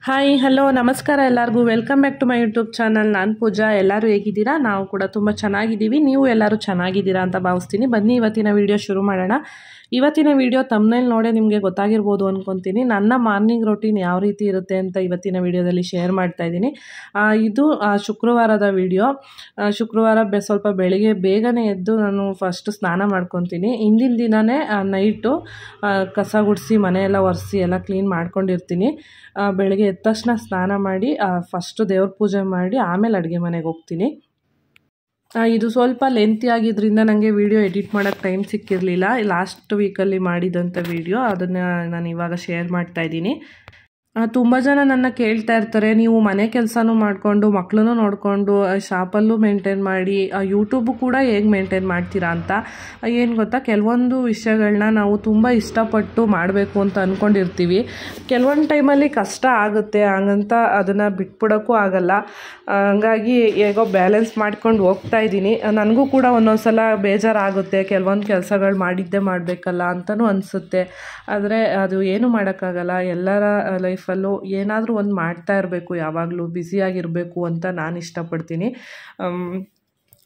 Hi hello ನಮಸ್ಕಾರ ಎಲ್ಲರಿಗೂ welcome back to my YouTube channel. ನಾನು ಪೂಜಾ. ಎಲ್ಲರೂ ಹೇಗಿದ್ದೀರಾ? ನಾವು ಕೂಡ ತುಂಬ ಚೆನ್ನಾಗಿದ್ದೀವಿ. ನೀವು ಎಲ್ಲರೂ ಚೆನ್ನಾಗಿದ್ದೀರಾ ಅಂತ ಭಾವಿಸ್ತೀನಿ. ಬನ್ನಿ ಇವತ್ತಿನ ವಿಡಿಯೋ ಶುರು ಮಾಡೋಣ. ಇವತ್ತಿನ ವಿಡಿಯೋ ತಮ್ನೇಲ್ ನೋಡೇ ನಿಮಗೆ ಗೊತ್ತಾಗಿರ್ಬೋದು ಅಂದ್ಕೊತೀನಿ. ನನ್ನ ಮಾರ್ನಿಂಗ್ ರೊಟೀನ್ ಯಾವ ರೀತಿ ಇರುತ್ತೆ ಅಂತ ಇವತ್ತಿನ ವಿಡಿಯೋದಲ್ಲಿ ಶೇರ್ ಮಾಡ್ತಾ ಇದ್ದೀನಿ. ಇದು ಶುಕ್ರವಾರದ ವಿಡಿಯೋ. ಶುಕ್ರವಾರ ಸ್ವಲ್ಪ ಬೆಳಿಗ್ಗೆ ಬೇಗನೆ ಎದ್ದು ನಾನು ಫಸ್ಟ್ ಸ್ನಾನ ಮಾಡ್ಕೊತೀನಿ. ಹಿಂದಿನ ದಿನವೇ ನೈಟು ಕಸ ಗುಡಿಸಿ ಮನೆಯೆಲ್ಲ ಒರೆಸಿ ಎಲ್ಲ ಕ್ಲೀನ್ ಮಾಡ್ಕೊಂಡಿರ್ತೀನಿ. ಬೆಳಗ್ಗೆ ಎದ್ದ ತಕ್ಷಣ ಸ್ನಾನ ಮಾಡಿ ಫಸ್ಟು ದೇವ್ರ ಪೂಜೆ ಮಾಡಿ ಆಮೇಲೆ ಅಡುಗೆ ಮನೆಗೆ ಹೋಗ್ತೀನಿ. ಇದು ಸ್ವಲ್ಪ ಲೆಂತಿ ಆಗಿದ್ದರಿಂದ ನನಗೆ ವಿಡಿಯೋ ಎಡಿಟ್ ಮಾಡೋಕ್ಕೆ ಟೈಮ್ ಸಿಕ್ಕಿರಲಿಲ್ಲ. ಲಾಸ್ಟ್ ವೀಕಲ್ಲಿ ಮಾಡಿದಂಥ ವಿಡಿಯೋ ಅದನ್ನು ನಾನು ಇವಾಗ ಶೇರ್ ಮಾಡ್ತಾಯಿದ್ದೀನಿ. ತುಂಬ ಜನ ನನ್ನ ಕೇಳ್ತಾ ಇರ್ತಾರೆ, ನೀವು ಮನೆ ಕೆಲಸನೂ ಮಾಡಿಕೊಂಡು ಮಕ್ಕಳನ್ನೂ ನೋಡಿಕೊಂಡು ಶಾಪಲ್ಲೂ ಮೇಂಟೈನ್ ಮಾಡಿ ಯೂಟ್ಯೂಬು ಕೂಡ ಹೇಗೆ ಮೇಂಟೈನ್ ಮಾಡ್ತೀರಾ ಅಂತ. ಏನು ಗೊತ್ತಾ, ಕೆಲವೊಂದು ವಿಷಯಗಳನ್ನ ನಾವು ತುಂಬ ಇಷ್ಟಪಟ್ಟು ಮಾಡಬೇಕು ಅಂತ ಅಂದ್ಕೊಂಡಿರ್ತೀವಿ. ಕೆಲವೊಂದು ಟೈಮಲ್ಲಿ ಕಷ್ಟ ಆಗುತ್ತೆ, ಹಂಗಂತ ಅದನ್ನು ಬಿಟ್ಬಿಡೋಕ್ಕೂ ಆಗಲ್ಲ. ಹಂಗಾಗಿ ಹೇಗೋ ಬ್ಯಾಲೆನ್ಸ್ ಮಾಡ್ಕೊಂಡು ಹೋಗ್ತಾ ಇದ್ದೀನಿ. ನನಗೂ ಕೂಡ ಒಂದೊಂದು ಸಲ ಬೇಜಾರಾಗುತ್ತೆ, ಕೆಲವೊಂದು ಕೆಲಸಗಳು ಮಾಡಿದ್ದೇ ಮಾಡಬೇಕಲ್ಲ ಅಂತಲೂ ಅನಿಸುತ್ತೆ. ಆದರೆ ಅದು ಏನೂ ಮಾಡೋಕ್ಕಾಗಲ್ಲ. ಎಲ್ಲರ ಲೈಫಲ್ಲೂ ಏನಾದರೂ ಒಂದು ಮಾಡ್ತಾ ಇರಬೇಕು, ಯಾವಾಗಲೂ ಬ್ಯುಸಿಯಾಗಿರಬೇಕು ಅಂತ ನಾನು ಇಷ್ಟಪಡ್ತೀನಿ.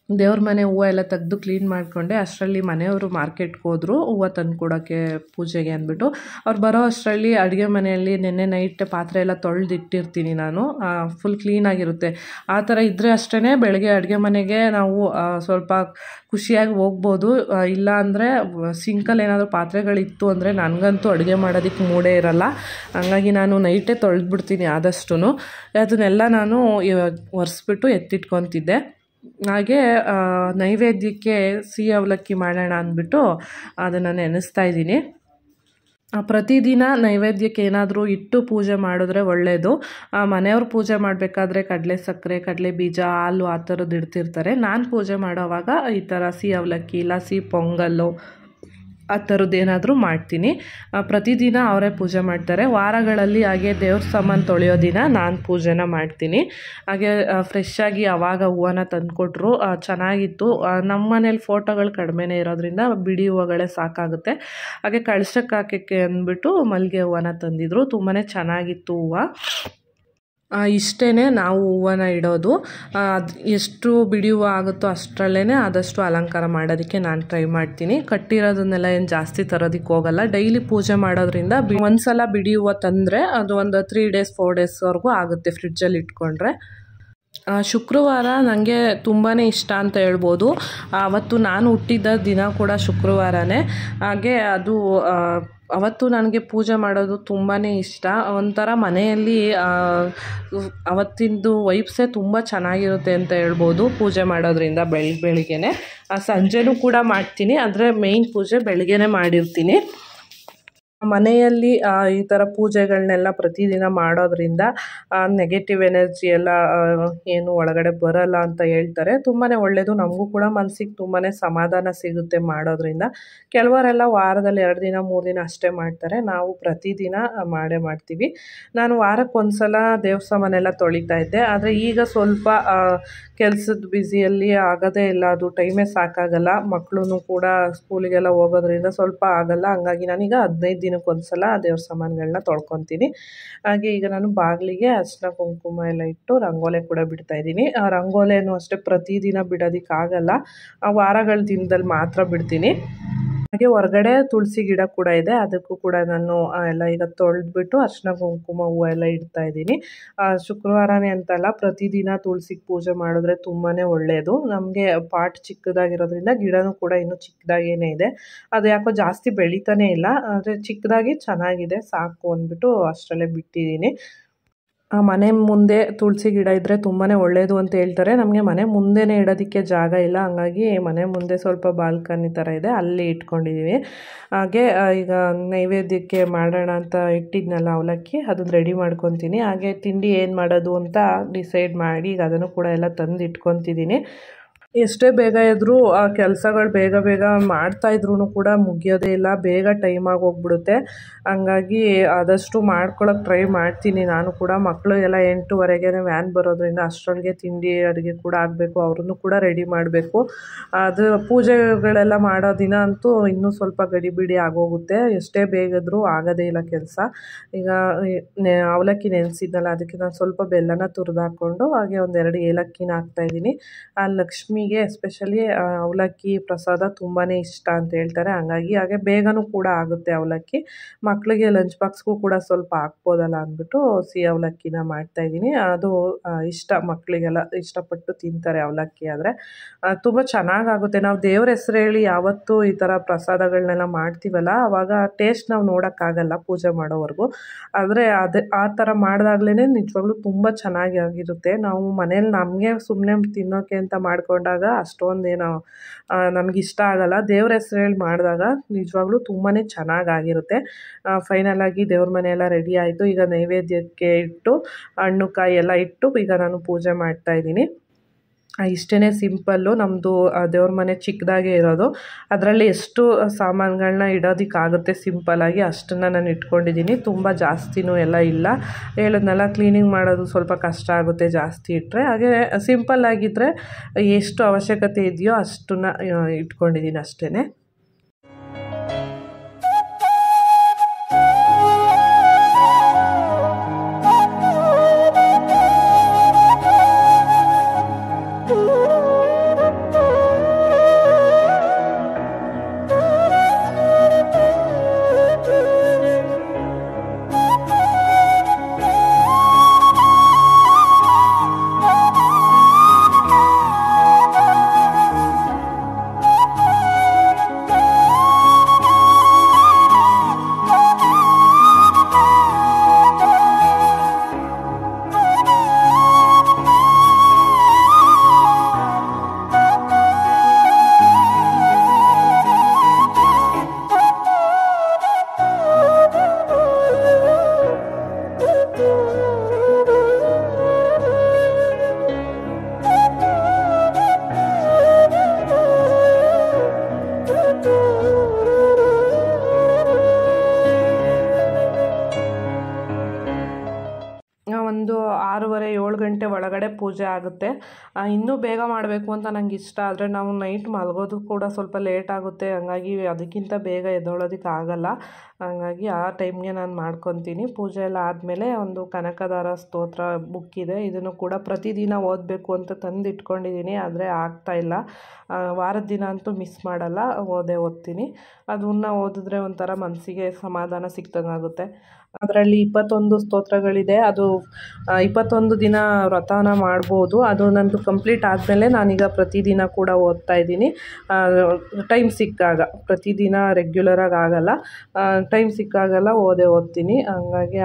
ದೇವ್ರ ಮನೆ ಹೂವು ಎಲ್ಲ ತೆಗೆದು ಕ್ಲೀನ್ ಮಾಡಿಕೊಂಡೆ. ಅಷ್ಟರಲ್ಲಿ ಮನೆಯವರು ಮಾರ್ಕೆಟ್ಗೆ ಹೋದರು ಹೂವು ತಂದು ಕೊಡೋಕ್ಕೆ ಪೂಜೆಗೆ ಅಂದ್ಬಿಟ್ಟು. ಅವ್ರು ಬರೋ ಅಷ್ಟರಲ್ಲಿ ಅಡುಗೆ ಮನೆಯಲ್ಲಿ ನೆನ್ನೆ ನೈಟ್ ಪಾತ್ರೆ ಎಲ್ಲ ತೊಳೆದಿಟ್ಟಿರ್ತೀನಿ ನಾನು. ಫುಲ್ ಕ್ಲೀನಾಗಿರುತ್ತೆ. ಆ ಥರ ಇದ್ದರೆ ಅಷ್ಟೇ ಬೆಳಗ್ಗೆ ಅಡುಗೆ ಮನೆಗೆ ನಾವು ಸ್ವಲ್ಪ ಖುಷಿಯಾಗಿ ಹೋಗ್ಬೋದು. ಇಲ್ಲ ಅಂದರೆ ಸಿಂಕಲ್ಲಿ ಏನಾದರೂ ಪಾತ್ರೆಗಳಿತ್ತು ಅಂದರೆ ನನಗಂತೂ ಅಡುಗೆ ಮಾಡೋದಕ್ಕೆ ಮೂಡೇ ಇರಲ್ಲ. ಹಂಗಾಗಿ ನಾನು ನೈಟೇ ತೊಳೆದ್ಬಿಡ್ತೀನಿ ಆದಷ್ಟು. ಅದನ್ನೆಲ್ಲ ನಾನು ಒರೆಸ್ಬಿಟ್ಟು ಎತ್ತಿಟ್ಕೊತಿದ್ದೆ. ಹಾಗೆ ನೈವೇದ್ಯಕ್ಕೆ ಸಿಹಿ ಅವಲಕ್ಕಿ ಮಾಡೋಣ ಅಂದ್ಬಿಟ್ಟು ಅದನ್ನು ನೆನೆಸ್ತಾ ಇದ್ದೀನಿ. ಪ್ರತಿದಿನ ನೈವೇದ್ಯಕ್ಕೆ ಏನಾದರೂ ಇಟ್ಟು ಪೂಜೆ ಮಾಡಿದ್ರೆ ಒಳ್ಳೆಯದು. ಮನೆಯವ್ರು ಪೂಜೆ ಮಾಡಬೇಕಾದ್ರೆ ಕಡಲೆ ಸಕ್ಕರೆ, ಕಡಲೆ ಬೀಜ, ಹಾಲು ಆ ಥರದ್ದು ಇಡ್ತಿರ್ತಾರೆ. ನಾನು ಪೂಜೆ ಮಾಡೋವಾಗ ಈ ಥರ ಸಿಹಿ ಅವಲಕ್ಕಿ ಇಲ್ಲ ಸಿಹಿ ಪೊಂಗಲ್ಲು ಆ ಥರದ್ದು ಏನಾದರೂ ಮಾಡ್ತೀನಿ. ಪ್ರತಿದಿನ ಅವರೇ ಪೂಜೆ ಮಾಡ್ತಾರೆ. ವಾರಗಳಲ್ಲಿ ಹಾಗೆ ದೇವ್ರ ಸಾಮಾನು ತೊಳೆಯೋ ದಿನ ನಾನು ಪೂಜೆನ ಮಾಡ್ತೀನಿ. ಹಾಗೆ ಫ್ರೆಶ್ಶಾಗಿ ಆವಾಗ ಹೂವನ್ನ ತಂದುಕೊಟ್ರು, ಚೆನ್ನಾಗಿತ್ತು. ನಮ್ಮ ಮನೇಲಿ ಫೋಟೋಗಳು ಕಡಿಮೆನೇ ಇರೋದ್ರಿಂದ ಬಿಡಿ ಹೂವುಗಳೇ ಸಾಕಾಗುತ್ತೆ. ಹಾಗೆ ಕಳಶಕ್ಕೆ ಹಾಕೋಕ್ಕೆ ಅಂದ್ಬಿಟ್ಟು ಮಲ್ಲಿಗೆ ಹೂವನ್ನ ತಂದಿದ್ರು. ತುಂಬಾ ಚೆನ್ನಾಗಿತ್ತು ಹೂವು. ಇಷ್ಟೇ ನಾವು ಹೂವನ್ನ ಇಡೋದು. ಅದು ಎಷ್ಟು ಬಿಡಿ ಹೂವು ಆಗುತ್ತೋ ಅಷ್ಟರಲ್ಲೇ ಆದಷ್ಟು ಅಲಂಕಾರ ಮಾಡೋದಕ್ಕೆ ನಾನು ಟ್ರೈ ಮಾಡ್ತೀನಿ. ಕಟ್ಟಿರೋದನ್ನೆಲ್ಲ ಏನು ಜಾಸ್ತಿ ತರೋದಕ್ಕೆ ಹೋಗಲ್ಲ. ಡೈಲಿ ಪೂಜೆ ಮಾಡೋದ್ರಿಂದ ಒಂದು ಸಲ ಬಿಡಿ ಹೂವು ತಂದರೆ ಅದು ಒಂದು 3 days 4 daysವರೆಗೂ ಆಗುತ್ತೆ ಫ್ರಿಡ್ಜಲ್ಲಿ ಇಟ್ಕೊಂಡ್ರೆ. ಶುಕ್ರವಾರ ನನಗೆ ತುಂಬಾ ಇಷ್ಟ ಅಂತ ಹೇಳ್ಬೋದು. ಅವತ್ತು ನಾನು ಹುಟ್ಟಿದ್ದ ದಿನ ಕೂಡ ಶುಕ್ರವಾರನೇ. ಹಾಗೆ ಅದು ಅವತ್ತು ನನಗೆ ಪೂಜೆ ಮಾಡೋದು ತುಂಬಾ ಇಷ್ಟ. ಒಂಥರ ಮನೆಯಲ್ಲಿ ಅವತ್ತಿಂದು ವೈಬ್ಸೇ ತುಂಬ ಚೆನ್ನಾಗಿರುತ್ತೆ ಅಂತ ಹೇಳ್ಬೋದು ಪೂಜೆ ಮಾಡೋದ್ರಿಂದ. ಬೆಳಿಗ್ಗೆನೆ ಸಂಜೆನೂ ಕೂಡ ಮಾಡ್ತೀನಿ, ಆದರೆ ಮೇಯ್ನ್ ಪೂಜೆ ಬೆಳಿಗ್ಗೆನೇ ಮಾಡಿರ್ತೀನಿ. ಮನೆಯಲ್ಲಿ ಈ ಥರ ಪೂಜೆಗಳನ್ನೆಲ್ಲ ಪ್ರತಿದಿನ ಮಾಡೋದ್ರಿಂದ ನೆಗೆಟಿವ್ ಎನರ್ಜಿ ಎಲ್ಲ ಏನು ಒಳಗಡೆ ಬರಲ್ಲ ಅಂತ ಹೇಳ್ತಾರೆ. ತುಂಬಾ ಒಳ್ಳೆಯದು. ನಮಗೂ ಕೂಡ ಮನಸ್ಸಿಗೆ ತುಂಬಾ ಸಮಾಧಾನ ಸಿಗುತ್ತೆ ಮಾಡೋದ್ರಿಂದ. ಕೆಲವರೆಲ್ಲ ವಾರದಲ್ಲಿ 2 ದಿನ 3 ದಿನ ಅಷ್ಟೇ ಮಾಡ್ತಾರೆ. ನಾವು ಪ್ರತಿದಿನ ಮಾಡೇ ಮಾಡ್ತೀವಿ. ನಾನು ವಾರಕ್ಕೆ ಒಂದು ಸಲ ದೇವ್ರ ಸಾಮಾನೆಲ್ಲ ತೊಳಿತಾ ಇದ್ದೆ. ಆದರೆ ಈಗ ಸ್ವಲ್ಪ ಕೆಲಸದ ಬ್ಯುಸಿಯಲ್ಲಿ ಆಗೋದೇ ಇಲ್ಲ, ಅದು ಟೈಮೇ ಸಾಕಾಗಲ್ಲ. ಮಕ್ಕಳು ಕೂಡ ಸ್ಕೂಲಿಗೆಲ್ಲ ಹೋಗೋದ್ರಿಂದ ಸ್ವಲ್ಪ ಆಗಲ್ಲ. ಹಂಗಾಗಿ ನಾನೀಗ 15 ದಿನಕ್ಕೊಂದು ಸಲ ದೇವ್ರ ಸಾಮಾನುಗಳನ್ನ ತೊಳ್ಕೊತೀನಿ. ಹಾಗೆ ಈಗ ನಾನು ಬಾಗಿಲಿಗೆ ಅರಿಶಿನ ಕುಂಕುಮ ಎಲ್ಲ ಇಟ್ಟು ರಂಗೋಲೆ ಕೂಡ ಬಿಡ್ತಾಯಿದ್ದೀನಿ. ರಂಗೋಲೆನೂ ಅಷ್ಟೇ ಪ್ರತಿದಿನ ಬಿಡೋದಕ್ಕಾಗಲ್ಲ, ವಾರಗಳ ದಿನದಲ್ಲಿ ಮಾತ್ರ ಬಿಡ್ತೀನಿ. ಹಾಗೆ ಹೊರಗಡೆ ತುಳಸಿ ಗಿಡ ಕೂಡ ಇದೆ, ಅದಕ್ಕೂ ಕೂಡ ನಾನು ಎಲ್ಲ ಈಗ ತೊಳೆದ್ಬಿಟ್ಟು ಅರಿಶಿನ ಕುಂಕುಮ ಹೂವು ಎಲ್ಲ ಇಡ್ತಾ ಇದ್ದೀನಿ. ಶುಕ್ರವಾರನೇ ಅಂತಲ್ಲ, ಪ್ರತಿದಿನ ತುಳಸಿಗೆ ಪೂಜೆ ಮಾಡಿದ್ರೆ ತುಂಬಾ ಒಳ್ಳೆಯದು. ನಮಗೆ ಪಾಟ್ ಚಿಕ್ಕದಾಗಿರೋದ್ರಿಂದ ಗಿಡನೂ ಕೂಡ ಇನ್ನೂ ಚಿಕ್ಕದಾಗೇ ಇದೆ. ಅದು ಯಾಕೋ ಜಾಸ್ತಿ ಬೆಳೀತಾನೇ ಇಲ್ಲ, ಆದರೆ ಚಿಕ್ಕದಾಗಿ ಚೆನ್ನಾಗಿದೆ ಸಾಕು ಅಂದ್ಬಿಟ್ಟು ಅಷ್ಟರಲ್ಲೇ ಬಿಟ್ಟಿದ್ದೀನಿ. ಮನೆ ಮುಂದೆ ತುಳಸಿ ಗಿಡ ಇದ್ದರೆ ತುಂಬಾ ಒಳ್ಳೆಯದು ಅಂತ ಹೇಳ್ತಾರೆ. ನಮಗೆ ಮನೆ ಮುಂದೆನೇ ಇಡೋದಕ್ಕೆ ಜಾಗ ಇಲ್ಲ, ಹಂಗಾಗಿ ಮನೆ ಮುಂದೆ ಸ್ವಲ್ಪ ಬಾಲ್ಕನಿ ಥರ ಇದೆ, ಅಲ್ಲಿ ಇಟ್ಕೊಂಡಿದ್ದೀವಿ. ಹಾಗೆ ಈಗ ನೈವೇದ್ಯಕ್ಕೆ ಮಾಡೋಣ ಅಂತ ಇಟ್ಟಿದ್ನಲ್ಲ ಅವಲಕ್ಕಿ, ಅದನ್ನು ರೆಡಿ ಮಾಡ್ಕೊತೀನಿ. ಹಾಗೆ ತಿಂಡಿ ಏನು ಮಾಡೋದು ಅಂತ ಡಿಸೈಡ್ ಮಾಡಿ ಈಗ ಅದನ್ನು ಕೂಡ ಎಲ್ಲ ತಂದು ಇಟ್ಕೊತಿದ್ದೀನಿ. ಎಷ್ಟೇ ಬೇಗ ಇದ್ದರೂ ಆ ಕೆಲಸಗಳು ಬೇಗ ಬೇಗ ಮಾಡ್ತಾಯಿದ್ರೂ ಕೂಡ ಮುಗಿಯೋದೇ ಇಲ್ಲ, ಬೇಗ ಟೈಮಾಗಿ ಹೋಗ್ಬಿಡುತ್ತೆ. ಹಂಗಾಗಿ ಆದಷ್ಟು ಮಾಡ್ಕೊಳಕ್ಕೆ ಟ್ರೈ ಮಾಡ್ತೀನಿ ನಾನು ಕೂಡ. ಮಕ್ಕಳು ಎಲ್ಲ 8:30ಗೆ ವ್ಯಾನ್ ಬರೋದ್ರಿಂದ ಅಷ್ಟರೊಳಗೆ ತಿಂಡಿ ಅಡುಗೆ ಕೂಡ ಆಗಬೇಕು, ಅವ್ರನ್ನೂ ಕೂಡ ರೆಡಿ ಮಾಡಬೇಕು. ಅದು ಪೂಜೆಗಳೆಲ್ಲ ಮಾಡೋ ದಿನ ಅಂತೂ ಇನ್ನೂ ಸ್ವಲ್ಪ ಗಡಿಬಿಡಿ ಆಗೋಗುತ್ತೆ. ಎಷ್ಟೇ ಬೇಗ ಇದ್ದರೂ ಆಗೋದೇ ಇಲ್ಲ ಕೆಲಸ. ಈಗ ಅವಲಕ್ಕಿ ನೆನೆಸಿದ್ನಲ್ಲ, ಅದಕ್ಕೆ ನಾನು ಸ್ವಲ್ಪ ಬೆಲ್ಲನ ತುರಿದು ಹಾಕ್ಕೊಂಡು ಹಾಗೆ ಒಂದೆರಡು ಏಲಕ್ಕಿನ ಹಾಕ್ತಾಯಿದ್ದೀನಿ. ಆ ಲಕ್ಷ್ಮಿಗೆ ಎಸ್ಪೆಷಲಿ ಅವಲಕ್ಕಿ ಪ್ರಸಾದ ತುಂಬಾ ಇಷ್ಟ ಅಂತ ಹೇಳ್ತಾರೆ. ಹಾಗೆ ಬೇಗನೂ ಕೂಡ ಆಗುತ್ತೆ ಅವಲಕ್ಕಿ. ಮಕ್ಕಳಿಗೆ ಲಂಚ್ ಬಾಕ್ಸ್ಗೂ ಕೂಡ ಸ್ವಲ್ಪ ಹಾಕ್ಬೋದಲ್ಲ ಅಂದ್ಬಿಟ್ಟು ಸಿಹಿ ಅವಲಕ್ಕಿನ ಮಾಡ್ತಾಯಿದ್ದೀನಿ. ಅದು ಇಷ್ಟ, ಮಕ್ಕಳಿಗೆಲ್ಲ ಇಷ್ಟಪಟ್ಟು ತಿಂತಾರೆ ಅವಲಕ್ಕಿ ಆದರೆ. ತುಂಬ ಚೆನ್ನಾಗಾಗುತ್ತೆ. ನಾವು ದೇವ್ರ ಹೆಸ್ರು ಹೇಳಿ ಯಾವತ್ತೂ ಈ ಥರ ಪ್ರಸಾದಗಳನ್ನೆಲ್ಲ ಮಾಡ್ತೀವಲ್ಲ, ಆವಾಗ ಟೇಸ್ಟ್ ನಾವು ನೋಡೋಕ್ಕಾಗಲ್ಲ ಪೂಜೆ ಮಾಡೋವರೆಗೂ. ಆದರೆ ಆ ಥರ ಮಾಡಿದಾಗ್ಲೇ ನಿಜವಾಗ್ಲೂ ತುಂಬ ಚೆನ್ನಾಗಿ ಆಗಿರುತ್ತೆ. ನಾವು ಮನೇಲಿ ನಮಗೆ ಸುಮ್ಮನೆ ತಿನ್ನೋಕ್ಕೆ ಅಂತ ಮಾಡಿಕೊಂಡಾಗ ಅಷ್ಟೊಂದೇನೋ ನಮಗಿಷ್ಟ ಆಗಲ್ಲ. ದೇವ್ರ ಹೆಸ್ರು ಹೇಳಿ ಮಾಡಿದಾಗ ನಿಜವಾಗ್ಲೂ ತುಂಬಾ ಚೆನ್ನಾಗಾಗಿರುತ್ತೆ. ಫೈನಲಾಗಿ ದೇವ್ರ ಮನೆಯೆಲ್ಲ ರೆಡಿ ಆಯಿತು. ಈಗ ನೈವೇದ್ಯಕ್ಕೆ ಇಟ್ಟು ಹಣ್ಣು ಕಾಯಿ ಎಲ್ಲ ಇಟ್ಟು ಈಗ ನಾನು ಪೂಜೆ ಮಾಡ್ತಾಯಿದ್ದೀನಿ. ಇಷ್ಟೇ ಸಿಂಪಲ್ಲು. ನಮ್ಮದು ದೇವ್ರ ಮನೆ ಚಿಕ್ಕದಾಗೇ ಇರೋದು, ಅದರಲ್ಲಿ ಎಷ್ಟು ಸಾಮಾನುಗಳನ್ನ ಇಡೋದಕ್ಕಾಗುತ್ತೆ ಸಿಂಪಲ್ಲಾಗಿ ಅಷ್ಟನ್ನು ನಾನು ಇಟ್ಕೊಂಡಿದ್ದೀನಿ. ತುಂಬ ಜಾಸ್ತಿನೂ ಎಲ್ಲ ಇಲ್ಲ. ಹೇಳಿದ್ನಲ್ಲ, ಕ್ಲೀನಿಂಗ್ ಮಾಡೋದು ಸ್ವಲ್ಪ ಕಷ್ಟ ಆಗುತ್ತೆ ಜಾಸ್ತಿ ಇಟ್ಟರೆ. ಹಾಗೆ ಸಿಂಪಲ್ಲಾಗಿದ್ದರೆ ಎಷ್ಟು ಅವಶ್ಯಕತೆ ಇದೆಯೋ ಅಷ್ಟನ್ನು ಇಟ್ಕೊಂಡಿದ್ದೀನಿ ಅಷ್ಟೇ. ಒಂದು 6:30-7 ಗಂಟೆ ಒಳಗಡೆ ಪೂಜೆ ಆಗುತ್ತೆ. ಇನ್ನೂ ಬೇಗ ಮಾಡಬೇಕು ಅಂತ ನಂಗೆ ಇಷ್ಟ, ಆದರೆ ನಾವು ನೈಟ್ ಮಲಗೋದು ಕೂಡ ಸ್ವಲ್ಪ ಲೇಟ್ ಆಗುತ್ತೆ. ಹಂಗಾಗಿ ಅದಕ್ಕಿಂತ ಬೇಗ ಎದ್ದೇಳೋದಕ್ಕೆ ಆಗಲ್ಲ. ಹಂಗಾಗಿ ಆ ಟೈಮ್ಗೆ ನಾನು ಮಾಡ್ಕೊತೀನಿ. ಪೂಜೆ ಎಲ್ಲ ಆದಮೇಲೆ ಒಂದು ಕನಕದಾರ ಸ್ತೋತ್ರ ಬುಕ್ ಇದೆ, ಇದನ್ನು ಕೂಡ ಪ್ರತಿದಿನ ಓದಬೇಕು ಅಂತ ತಂದು ಇಟ್ಕೊಂಡಿದ್ದೀನಿ, ಆದರೆ ಆಗ್ತಾಯಿಲ್ಲ. ವಾರದ ದಿನ ಅಂತೂ ಮಿಸ್ ಮಾಡಲ್ಲ, ಓದ್ತೀನಿ. ಅದನ್ನು ಓದಿದ್ರೆ ಒಂಥರ ಮನಸ್ಸಿಗೆ ಸಮಾಧಾನ ಸಿಕ್ತಂಗಾಗುತ್ತೆ. ಅದರಲ್ಲಿ 21 ಸ್ತೋತ್ರಗಳಿದೆ. ಅದು 21 ದಿನ ವ್ರತನ ಮಾಡ್ಬೋದು. ಅದು ನಂದು ಕಂಪ್ಲೀಟ್ ಆದಮೇಲೆ ನಾನೀಗ ಪ್ರತಿದಿನ ಕೂಡ ಓದ್ತಾ ಇದ್ದೀನಿ. ಟೈಮ್ ಸಿಕ್ಕಾಗ, ಪ್ರತಿದಿನ ರೆಗ್ಯುಲರಾಗಿ ಆಗಲ್ಲ, ಟೈಮ್ ಸಿಕ್ಕಾಗೆಲ್ಲ ಓದ್ತೀನಿ. ಹಂಗಾಗಿ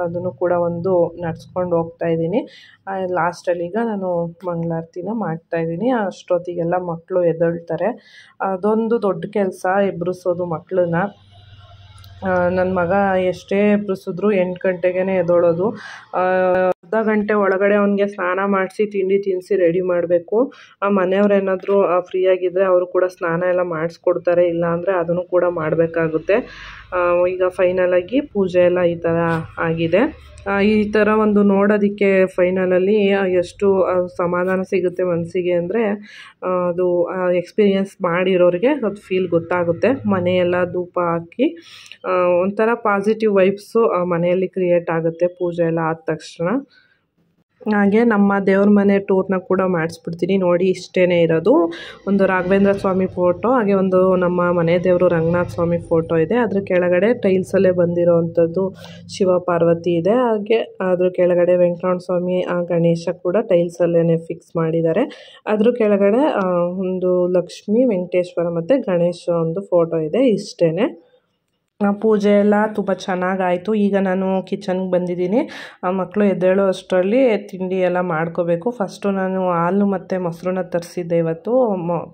ಅದನ್ನು ಕೂಡ ಒಂದು ನಡ್ಸ್ಕೊಂಡು ಹೋಗ್ತಾಯಿದ್ದೀನಿ. ಲಾಸ್ಟಲ್ಲಿ ಈಗ ನಾನು ಮಂಗಳಾರತಿನ ಮಾಡ್ತಾಯಿದ್ದೀನಿ. ಅಷ್ಟೊತ್ತಿಗೆಲ್ಲ ಮಕ್ಕಳು ಎದ್ದೇಳ್ತಾರೆ. ಅದೊಂದು ದೊಡ್ಡ ಕೆಲಸ, ಎಬ್ಬಿಸೋದು ಮಕ್ಕಳನ್ನ. ನನ್ನ ಮಗ ಎಷ್ಟೇ ಎಬ್ಬಿಸಿದ್ರು 8 ಗಂಟೆಗೇ ಎದ್ದೇಳೋದು. ಅರ್ಧ ಗಂಟೆ ಒಳಗಡೆ ಅವನಿಗೆ ಸ್ನಾನ ಮಾಡಿಸಿ ತಿಂಡಿ ತಿನ್ನಿಸಿ ರೆಡಿ ಮಾಡಬೇಕು. ಮನೆಯವ್ರೇನಾದರೂ ಫ್ರೀಯಾಗಿದ್ದರೆ ಅವರು ಕೂಡ ಸ್ನಾನ ಎಲ್ಲ ಮಾಡಿಸ್ಕೊಡ್ತಾರೆ, ಇಲ್ಲಾಂದರೆ ಅದನ್ನು ಕೂಡ ಮಾಡಬೇಕಾಗುತ್ತೆ. ಈಗ ಫೈನಲಾಗಿ ಪೂಜೆ ಎಲ್ಲ ಈ ಥರ ಆಗಿದೆ. ಈ ಥರ ಒಂದು ನೋಡೋದಕ್ಕೆ ಫೈನಲಲ್ಲಿ ಎಷ್ಟು ಸಮಾಧಾನ ಸಿಗುತ್ತೆ ಮನಸ್ಸಿಗೆ ಅಂದರೆ, ಅದು ಎಕ್ಸ್ಪೀರಿಯೆನ್ಸ್ ಮಾಡಿರೋರಿಗೆ ಅದು ಫೀಲ್ ಗೊತ್ತಾಗುತ್ತೆ. ಮನೆಯೆಲ್ಲ ಧೂಪ ಹಾಕಿ ಒಂಥರ ಪಾಸಿಟಿವ್ ವೈಬ್ಸು ಮನೆಯಲ್ಲಿ ಕ್ರಿಯೇಟ್ ಆಗುತ್ತೆ ಪೂಜೆ ಎಲ್ಲ ಆದ ತಕ್ಷಣ. ಹಾಗೆ ನಮ್ಮ ದೇವ್ರ ಮನೆ ಟೂರ್ನ ಕೂಡ ಮಾಡಿಸ್ಬಿಡ್ತೀನಿ. ನೋಡಿ, ಇಷ್ಟೇ ಇರೋದು. ಒಂದು ರಾಘವೇಂದ್ರ ಸ್ವಾಮಿ ಫೋಟೋ, ಹಾಗೆ ಒಂದು ನಮ್ಮ ಮನೆ ದೇವರು ರಂಗನಾಥ ಸ್ವಾಮಿ ಫೋಟೋ ಇದೆ. ಅದ್ರ ಕೆಳಗಡೆ ಟೈಲ್ಸಲ್ಲೇ ಬಂದಿರೋ ಅಂಥದ್ದು ಶಿವ ಪಾರ್ವತಿ ಇದೆ. ಹಾಗೆ ಅದ್ರ ಕೆಳಗಡೆ ವೆಂಕಟರಮಣ ಸ್ವಾಮಿ, ಗಣೇಶ ಕೂಡ ಟೈಲ್ಸಲ್ಲೇ ಫಿಕ್ಸ್ ಮಾಡಿದ್ದಾರೆ. ಅದ್ರ ಕೆಳಗಡೆ ಒಂದು ಲಕ್ಷ್ಮಿ, ವೆಂಕಟೇಶ್ವರ ಮತ್ತು ಗಣೇಶ ಒಂದು ಫೋಟೋ ಇದೆ. ಇಷ್ಟೇ. ಪೂಜೆ ಎಲ್ಲ ತುಂಬ ಚೆನ್ನಾಗಾಯಿತು. ಈಗ ನಾನು ಕಿಚನ್ಗೆ ಬಂದಿದ್ದೀನಿ. ಮಕ್ಕಳು ಎದ್ದೇಳೋ ಅಷ್ಟರಲ್ಲಿ ತಿಂಡಿ ಎಲ್ಲ ಮಾಡ್ಕೋಬೇಕು. ಫಸ್ಟು ನಾನು ಹಾಲು ಮತ್ತು ಮೊಸರನ್ನ ತರಿಸಿದ್ದೆ ಇವತ್ತು,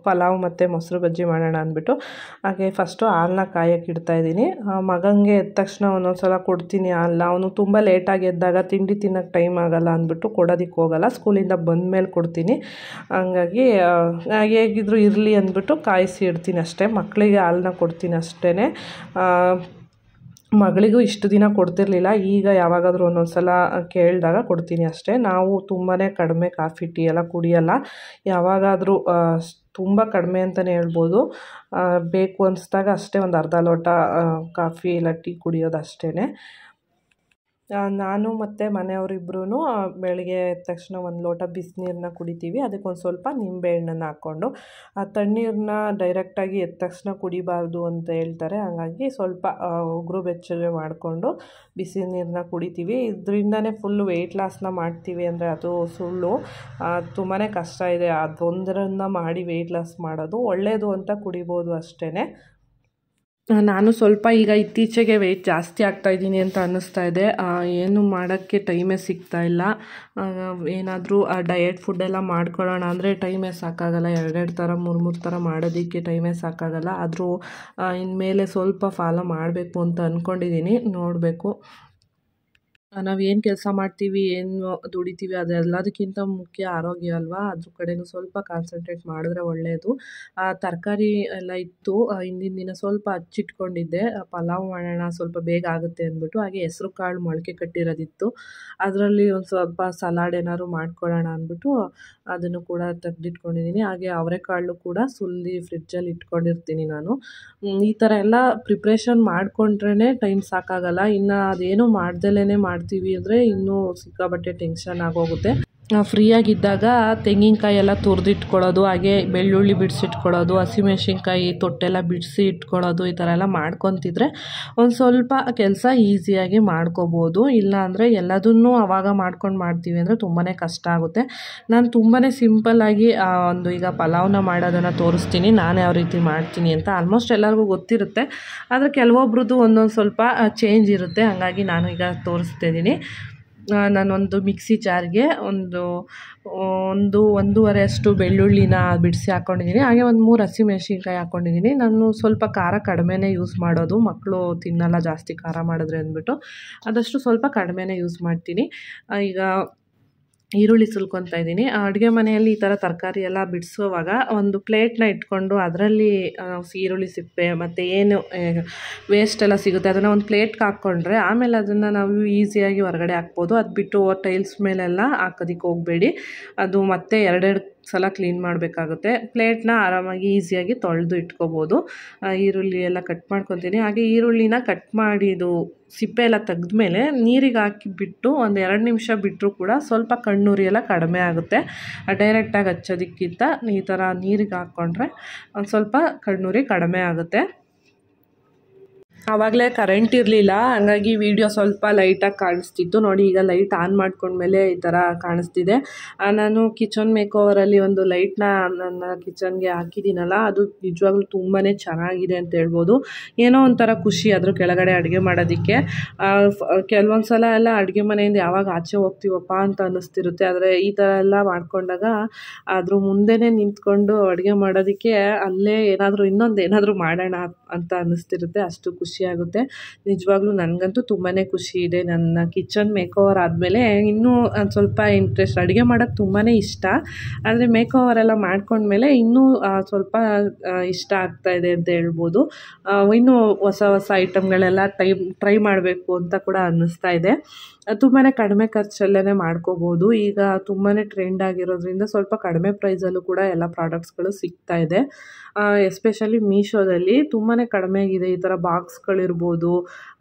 ಪಲಾವ್ ಮತ್ತು ಮೊಸರು ಬಜ್ಜಿ ಮಾಡೋಣ ಅಂದ್ಬಿಟ್ಟು. ಹಾಗೆ ಫಸ್ಟು ಹಾಲನ್ನ ಕಾಯಕ್ಕೆ ಇಡ್ತಾಯಿದ್ದೀನಿ. ಮಗನಿಗೆ ಎದ್ದ ತಕ್ಷಣ ಒಂದೊಂದು ಸಲ ಕೊಡ್ತೀನಿ ಹಾಲನ್ನ. ಅವನು ತುಂಬ ಲೇಟಾಗಿ ಎದ್ದಾಗ ತಿಂಡಿ ತಿನ್ನೋಕ್ಕೆ ಟೈಮ್ ಆಗೋಲ್ಲ ಅಂದ್ಬಿಟ್ಟು ಕೊಡೋದಕ್ಕೆ ಹೋಗಲ್ಲ, ಸ್ಕೂಲಿಂದ ಬಂದಮೇಲೆ ಕೊಡ್ತೀನಿ. ಹಂಗಾಗಿ ಹೇಗಿದ್ರು ಇರಲಿ ಅಂದ್ಬಿಟ್ಟು ಕಾಯಿಸಿ ಇಡ್ತೀನಿ ಅಷ್ಟೇ. ಮಕ್ಕಳಿಗೆ ಹಾಲನ್ನ ಕೊಡ್ತೀನಿ ಅಷ್ಟೇ. ಮಗಳಿಗೂ ಇಷ್ಟು ದಿನ ಕೊಡ್ತಿರ್ಲಿಲ್ಲ, ಈಗ ಯಾವಾಗಾದರೂ ಒಂದೊಂದು ಸಲ ಕೇಳಿದಾಗ ಕೊಡ್ತೀನಿ ಅಷ್ಟೇ. ನಾವು ತುಂಬಾ ಕಡಿಮೆ ಕಾಫಿ ಟೀ ಎಲ್ಲ ಕುಡಿಯೋಲ್ಲ, ಯಾವಾಗಾದರೂ ತುಂಬ ಕಡಿಮೆ ಅಂತಲೇ ಹೇಳ್ಬೋದು. ಬೇಕು ಅನಿಸ್ದಾಗ ಅಷ್ಟೇ ಒಂದು ಅರ್ಧ ಲೋಟ ಕಾಫಿ ಇಲ್ಲ ಟೀ ಕುಡಿಯೋದು ಅಷ್ಟೇ. ನಾನು ಮತ್ತು ಮನೆಯವರಿಬ್ಬರೂ ಬೆಳಗ್ಗೆ ಎದ್ದ ತಕ್ಷಣ ಒಂದು ಲೋಟ ಬಿಸಿನೀರನ್ನ ಕುಡಿತೀವಿ. ಅದಕ್ಕೊಂದು ಸ್ವಲ್ಪ ನಿಂಬೆಹಣ್ಣನ್ನು ಹಾಕ್ಕೊಂಡು. ಆ ತಣ್ಣೀರನ್ನ ಡೈರೆಕ್ಟಾಗಿ ಎದ್ದ ತಕ್ಷಣ ಕುಡಿಬಾರ್ದು ಅಂತ ಹೇಳ್ತಾರೆ. ಹಾಗಾಗಿ ಸ್ವಲ್ಪ ಉಗುರು ಬೆಚ್ಚಗೆ ಮಾಡಿಕೊಂಡು ಬಿಸಿ ನೀರನ್ನ ಕುಡಿತೀವಿ. ಇದರಿಂದನೇ ಫುಲ್ಲು ವೆಯ್ಟ್ ಲಾಸ್ನ ಮಾಡ್ತೀವಿ ಅಂದರೆ ಅದು ಸುಳ್ಳು. ತುಂಬಾ ಕಷ್ಟ ಇದೆ. ಅದೊಂದರನ್ನು ಮಾಡಿ ವೆಯ್ಟ್ ಲಾಸ್ ಮಾಡೋದು ಒಳ್ಳೆಯದು ಅಂತ ಕುಡಿಬೋದು ಅಷ್ಟೇ. ನಾನು ಸ್ವಲ್ಪ ಈಗ ಇತ್ತೀಚೆಗೆ ವೆಯ್ಟ್ ಜಾಸ್ತಿ ಆಗ್ತಾಯಿದ್ದೀನಿ ಅಂತ ಅನ್ನಿಸ್ತಾ ಇದೆ. ಏನು ಮಾಡೋಕ್ಕೆ ಟೈಮೇ ಸಿಗ್ತಾಯಿಲ್ಲ. ಏನಾದರೂ ಡಯಟ್ ಫುಡ್ಡೆಲ್ಲ ಮಾಡ್ಕೊಳ್ಳೋಣ ಅಂದರೆ ಟೈಮೇ ಸಾಕಾಗಲ್ಲ. ಎರಡೆರಡು ಥರ ಮೂರು ಥರ ಮಾಡೋದಕ್ಕೆ ಟೈಮೇ ಸಾಕಾಗಲ್ಲ. ಆದರೂ ಇನ್ಮೇಲೆ ಸ್ವಲ್ಪ ಫಾಲೋ ಮಾಡಬೇಕು ಅಂತ ಅಂದ್ಕೊಂಡಿದ್ದೀನಿ, ನೋಡಬೇಕು. ನಾವೇನು ಕೆಲಸ ಮಾಡ್ತೀವಿ, ಏನು ದುಡಿತೀವಿ ಅದೆಲ್ಲದಕ್ಕಿಂತ ಮುಖ್ಯ ಆರೋಗ್ಯ ಅಲ್ವಾ. ಅದ್ರ ಕಡೆನೂ ಸ್ವಲ್ಪ ಕಾನ್ಸಂಟ್ರೇಟ್ ಮಾಡಿದ್ರೆ ಒಳ್ಳೆಯದು. ತರಕಾರಿ ಎಲ್ಲ ಇತ್ತು, ಹಿಂದಿನ ದಿನ ಸ್ವಲ್ಪ ಹಚ್ಚಿಟ್ಕೊಂಡಿದ್ದೆ. ಪಲಾವ್ ಮಾಡೋಣ ಸ್ವಲ್ಪ ಬೇಗ ಆಗುತ್ತೆ ಅಂದ್ಬಿಟ್ಟು. ಹಾಗೆ ಹೆಸ್ರು ಕಾಳು ಮೊಳಕೆ ಕಟ್ಟಿರೋದಿತ್ತು, ಅದರಲ್ಲಿ ಒಂದು ಸ್ವಲ್ಪ ಸಲಾಡ್ ಏನಾದ್ರು ಮಾಡ್ಕೊಳ್ಳೋಣ ಅಂದ್ಬಿಟ್ಟು ಅದನ್ನು ಕೂಡ ತೆಗೆದಿಟ್ಕೊಂಡಿದ್ದೀನಿ. ಹಾಗೆ ಅವರೆಕಾಳು ಕೂಡ ಸುಲಿದು ಫ್ರಿಡ್ಜಲ್ಲಿ ಇಟ್ಕೊಂಡಿರ್ತೀನಿ ನಾನು. ಈ ಥರ ಎಲ್ಲ ಪ್ರಿಪ್ರೇಷನ್ ಮಾಡಿಕೊಂಡ್ರೇ ಟೈಮ್ ಸಾಕಾಗಲ್ಲ. ಇನ್ನು ಅದೇನು ಮಾಡ್ದಲೇ ಮಾಡ್ತೀವಿ ಅಂದರೆ ಇನ್ನೂ ಸಿಕ್ಕಾಪಟ್ಟೆ ಟೆನ್ಷನ್ ಆಗೋಗುತ್ತೆ. ಫ್ರೀಯಾಗಿದ್ದಾಗ ತೆಂಗಿನಕಾಯಿ ಎಲ್ಲ ತುರಿದಿಟ್ಕೊಳ್ಳೋದು, ಹಾಗೆ ಬೆಳ್ಳುಳ್ಳಿ ಬಿಡಿಸಿಟ್ಕೊಳ್ಳೋದು, ಹಸಿಮೆಣ್ಸಿನ್ಕಾಯಿ ತೊಟ್ಟೆಲ್ಲ ಬಿಡಿಸಿ ಇಟ್ಕೊಳ್ಳೋದು, ಈ ಥರ ಎಲ್ಲ ಮಾಡ್ಕೊತಿದ್ರೆ ಒಂದು ಸ್ವಲ್ಪ ಕೆಲಸ ಈಸಿಯಾಗಿ ಮಾಡ್ಕೋಬೋದು. ಇಲ್ಲ ಎಲ್ಲದನ್ನೂ ಆವಾಗ ಮಾಡ್ತೀವಿ ಅಂದರೆ ತುಂಬಾ ಕಷ್ಟ ಆಗುತ್ತೆ. ನಾನು ತುಂಬಾ ಸಿಂಪಲ್ಲಾಗಿ ಒಂದು ಈಗ ಪಲಾವ್ನ ಮಾಡೋದನ್ನು ತೋರಿಸ್ತೀನಿ, ನಾನು ಯಾವ ರೀತಿ ಮಾಡ್ತೀನಿ ಅಂತ. ಆಲ್ಮೋಸ್ಟ್ ಎಲ್ಲರಿಗೂ ಗೊತ್ತಿರುತ್ತೆ, ಆದರೆ ಕೆಲವೊಬ್ರದ್ದು ಒಂದೊಂದು ಸ್ವಲ್ಪ ಚೇಂಜ್ ಇರುತ್ತೆ. ಹಾಗಾಗಿ ನಾನು ಈಗ ತೋರಿಸ್ತಿದ್ದೀನಿ. ನಾನೊಂದು ಮಿಕ್ಸಿ ಜಾರ್ಗೆ ಒಂದೂವರೆ ಅಷ್ಟು ಬೆಳ್ಳುಳ್ಳಿನ ಬಿಡಿಸಿ ಹಾಕ್ಕೊಂಡಿದ್ದೀನಿ. ಹಾಗೆ ಒಂದು 3 ಹಸಿಮೆಣ್ಸಿನ್ಕಾಯಿ ಹಾಕ್ಕೊಂಡಿದ್ದೀನಿ. ನಾನು ಸ್ವಲ್ಪ ಖಾರ ಕಡಿಮೆನೇ ಯೂಸ್ ಮಾಡೋದು, ಮಕ್ಕಳು ತಿನ್ನಲ್ಲ ಜಾಸ್ತಿ ಖಾರ ಮಾಡಿದ್ರೆ ಅಂದ್ಬಿಟ್ಟು ಆದಷ್ಟು ಸ್ವಲ್ಪ ಕಡಿಮೆನೇ ಯೂಸ್ ಮಾಡ್ತೀನಿ. ಈಗ ಈರುಳ್ಳಿ ಸುಲ್ಕೊತಾ ಇದ್ದೀನಿ. ಅಡುಗೆ ಮನೆಯಲ್ಲಿ ಈ ಥರ ತರಕಾರಿ ಎಲ್ಲ ಬಿಡಿಸುವಾಗ ಒಂದು ಪ್ಲೇಟ್ನ ಇಟ್ಕೊಂಡು ಅದರಲ್ಲಿ ಈರುಳ್ಳಿ ಸಿಪ್ಪೆ ಮತ್ತು ಏನು ವೇಸ್ಟ್ ಎಲ್ಲ ಸಿಗುತ್ತೆ ಅದನ್ನು ಒಂದು ಪ್ಲೇಟ್ಗೆ ಹಾಕ್ಕೊಂಡ್ರೆ ಆಮೇಲೆ ಅದನ್ನು ನಾವು ಈಸಿಯಾಗಿ ಹೊರಗಡೆ ಹಾಕ್ಬೋದು. ಅದು ಬಿಟ್ಟು ಟೈಲ್ಸ್ ಮೇಲೆಲ್ಲ ಹಾಕೋದಕ್ಕೆ ಹೋಗಬೇಡಿ, ಅದು ಮತ್ತೆ ಎರಡೆರಡು ಸಲ ಕ್ಲೀನ್ ಮಾಡಬೇಕಾಗುತ್ತೆ. ಪ್ಲೇಟ್ನ ಆರಾಮಾಗಿ ಈಸಿಯಾಗಿ ತೊಳೆದು ಇಟ್ಕೋಬೋದು. ಈರುಳ್ಳಿ ಎಲ್ಲ ಕಟ್ ಮಾಡ್ಕೊತೀನಿ. ಹಾಗೆ ಈರುಳ್ಳಿನ ಕಟ್ ಮಾಡಿದ್ದು ಸಿಪ್ಪೆ ಎಲ್ಲ ತೆಗೆದ್ಮೇಲೆ ನೀರಿಗೆ ಹಾಕಿಬಿಟ್ಟು ಒಂದು 2 ನಿಮಿಷ ಬಿಟ್ಟರೂ ಕೂಡ ಸ್ವಲ್ಪ ಕಣ್ಣುರಿ ಎಲ್ಲ ಕಡಿಮೆ ಆಗುತ್ತೆ. ಡೈರೆಕ್ಟಾಗಿ ಹಚ್ಚೋದಕ್ಕಿಂತ ಈ ಥರ ನೀರಿಗೆ ಹಾಕ್ಕೊಂಡ್ರೆ ಒಂದು ಸ್ವಲ್ಪ ಕಣ್ಣುರಿ ಕಡಿಮೆ ಆಗುತ್ತೆ. ಆವಾಗಲೇ ಕರೆಂಟ್ ಇರಲಿಲ್ಲ, ಹಾಗಾಗಿ ವಿಡಿಯೋ ಸ್ವಲ್ಪ ಲೈಟಾಗಿ ಕಾಣಿಸ್ತಿತ್ತು. ನೋಡಿ ಈಗ ಲೈಟ್ ಆನ್ ಮಾಡ್ಕೊಂಡ್ಮೇಲೆ ಈ ಥರ ಕಾಣಿಸ್ತಿದೆ. ನಾನು ಕಿಚನ್ ಮೇಕೋವರಲ್ಲಿ ಒಂದು ಲೈಟ್ನ ನನ್ನ ಕಿಚನ್ಗೆ ಹಾಕಿದ್ದೀನಲ್ಲ, ಅದು ನಿಜವಾಗ್ಲೂ ತುಂಬಾ ಚೆನ್ನಾಗಿದೆ ಅಂತ ಹೇಳ್ಬೋದು. ಏನೋ ಒಂಥರ ಖುಷಿ ಅದ್ರ ಕೆಳಗಡೆ ಅಡುಗೆ ಮಾಡೋದಕ್ಕೆ. ಕೆಲವೊಂದು ಸಲ ಎಲ್ಲ ಅಡುಗೆ ಮನೆಯಿಂದ ಯಾವಾಗ ಆಚೆ ಹೋಗ್ತೀವಪ್ಪ ಅಂತ ಅನ್ನಿಸ್ತಿರುತ್ತೆ. ಆದರೆ ಈ ಥರ ಎಲ್ಲ ಮಾಡ್ಕೊಂಡಾಗ ಅದ್ರ ಮುಂದೆನೇ ನಿಂತ್ಕೊಂಡು ಅಡುಗೆ ಮಾಡೋದಕ್ಕೆ ಅಲ್ಲೇ ಏನಾದರೂ ಮಾಡೋಣ ಅಂತ ಅನ್ನಿಸ್ತಿರುತ್ತೆ. ಅಷ್ಟು ಖುಷಿ ಆಗುತ್ತೆ. ನಿಜವಾಗ್ಲೂ ನನಗಂತೂ ತುಂಬಾ ಖುಷಿ ಇದೆ. ನನ್ನ ಕಿಚನ್ ಮೇಕೋವರ್ ಆದಮೇಲೆ ಇನ್ನೂ ಒಂದು ಸ್ವಲ್ಪ ಇಂಟ್ರೆಸ್ಟ್, ಅಡುಗೆ ಮಾಡೋಕ್ಕೆ ತುಂಬಾ ಇಷ್ಟ. ಆದರೆ ಮೇಕೋವರ್ ಎಲ್ಲ ಮಾಡ್ಕೊಂಡ್ಮೇಲೆ ಇನ್ನೂ ಸ್ವಲ್ಪ ಇಷ್ಟ ಆಗ್ತಾಯಿದೆ ಅಂತ ಹೇಳ್ಬೋದು. ಇನ್ನೂ ಹೊಸ ಐಟಮ್ಗಳೆಲ್ಲ ಟ್ರೈ ಮಾಡಬೇಕು ಅಂತ ಕೂಡ ಅನ್ನಿಸ್ತಾ ಇದೆ. ತುಂಬಾ ಕಡಿಮೆ ಖರ್ಚಲ್ಲೇ ಮಾಡ್ಕೋಬೋದು. ಈಗ ತುಂಬಾ ಟ್ರೆಂಡ್ ಆಗಿರೋದ್ರಿಂದ ಸ್ವಲ್ಪ ಕಡಿಮೆ ಪ್ರೈಸಲ್ಲೂ ಕೂಡ ಎಲ್ಲ ಪ್ರಾಡಕ್ಟ್ಸ್ಗಳು ಸಿಗ್ತಾ ಇದೆ. ಎಸ್ಪೆಷಲಿ ಮೀಶೋದಲ್ಲಿ ತುಂಬಾ ಕಡಿಮೆ ಆಗಿದೆ. ಈ ಥರ ಬಾಕ್ಸ್ಗಳಿರ್ಬೋದು,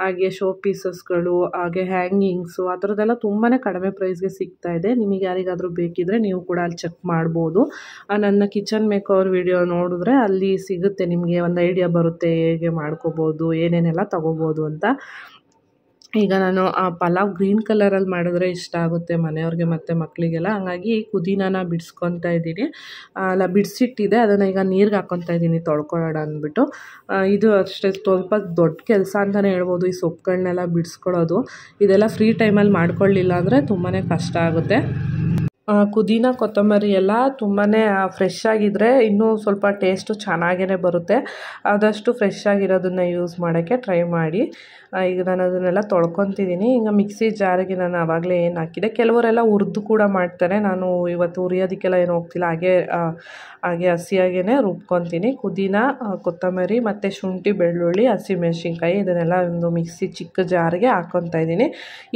ಹಾಗೆ ಶೋ ಪೀಸಸ್ಗಳು, ಹಾಗೆ ಹ್ಯಾಂಗಿಂಗ್ಸು, ಆ ಥರದ್ದೆಲ್ಲ ತುಂಬಾ ಕಡಿಮೆ ಪ್ರೈಸ್ಗೆ ಸಿಗ್ತಾ ಇದೆ. ನಿಮಗೆ ಯಾರಿಗಾದರೂ ಬೇಕಿದ್ದರೆ ನೀವು ಕೂಡ ಅಲ್ಲಿ ಚೆಕ್ ಮಾಡ್ಬೋದು. ನನ್ನ ಕಿಚನ್ ಮೇಕೋವರ್ ವಿಡಿಯೋ ನೋಡಿದ್ರೆ ಅಲ್ಲಿ ಸಿಗುತ್ತೆ, ನಿಮಗೆ ಒಂದು ಐಡಿಯಾ ಬರುತ್ತೆ ಹೇಗೆ ಮಾಡ್ಕೋಬೋದು, ಏನೇನೆಲ್ಲ ತೊಗೋಬೋದು ಅಂತ. ಈಗ ನಾನು ಪಲಾವ್ ಗ್ರೀನ್ ಕಲರಲ್ಲಿ ಮಾಡಿದ್ರೆ ಇಷ್ಟ ಆಗುತ್ತೆ ಮನೆಯವ್ರಿಗೆ ಮತ್ತು ಮಕ್ಕಳಿಗೆಲ್ಲ, ಹಂಗಾಗಿ ಪುದೀನಾನ ಬಿಡಿಸ್ಕೊತಾ ಇದ್ದೀನಿ. ಅಲ್ಲ ಬಿಡಿಸಿಟ್ಟಿದೆ, ಅದನ್ನು ಈಗ ನೀರಿಗೆ ಹಾಕ್ಕೊತಾ ಇದ್ದೀನಿ ತೊಳ್ಕೊಳ್ಳೋಣ ಅಂದ್ಬಿಟ್ಟು. ಇದು ಅಷ್ಟೇ ಸ್ವಲ್ಪ ದೊಡ್ಡ ಕೆಲಸ ಅಂತಲೇ ಹೇಳ್ಬೋದು, ಈ ಸೊಪ್ಪುಗಳನ್ನೆಲ್ಲ ಬಿಡಿಸ್ಕೊಳ್ಳೋದು. ಇದೆಲ್ಲ ಫ್ರೀ ಟೈಮಲ್ಲಿ ಮಾಡ್ಕೊಳ್ಳಿಲ್ಲ ಅಂದರೆ ತುಂಬಾ ಕಷ್ಟ ಆಗುತ್ತೆ. ಪುದೀನ ಕೊತ್ತಂಬರಿ ಎಲ್ಲ ತುಂಬಾ ಫ್ರೆಶ್ ಆಗಿದ್ದರೆ ಇನ್ನೂ ಸ್ವಲ್ಪ ಟೇಸ್ಟು ಚೆನ್ನಾಗೇ ಬರುತ್ತೆ. ಆದಷ್ಟು ಫ್ರೆಶ್ ಆಗಿರೋದನ್ನು ಯೂಸ್ ಮಾಡೋಕ್ಕೆ ಟ್ರೈ ಮಾಡಿ. ಈಗ ನಾನು ಅದನ್ನೆಲ್ಲ ತೊಳ್ಕೊತಿದ್ದೀನಿ. ಈಗ ಮಿಕ್ಸಿ ಜಾರಿಗೆ ನಾನು ಆವಾಗಲೇ ಏನು ಹಾಕಿದೆ, ಕೆಲವರೆಲ್ಲ ಹುರಿದು ಕೂಡ ಮಾಡ್ತಾರೆ. ನಾನು ಇವತ್ತು ಹುರಿಯೋದಕ್ಕೆಲ್ಲ ಏನು ಹೋಗ್ತಿಲ್ಲ, ಹಾಗೆ ಹಸಿಯಾಗೇ ರುಬ್ಕೊತೀನಿ. ಪುದೀನ, ಕೊತ್ತಂಬರಿ ಮತ್ತು ಶುಂಠಿ, ಬೆಳ್ಳುಳ್ಳಿ, ಹಸಿಮೆಣ್ಸಿನ್ಕಾಯಿ ಇದನ್ನೆಲ್ಲ ಒಂದು ಮಿಕ್ಸಿ ಚಿಕ್ಕ ಜಾರಿಗೆ ಹಾಕ್ಕೊತಾ ಇದ್ದೀನಿ.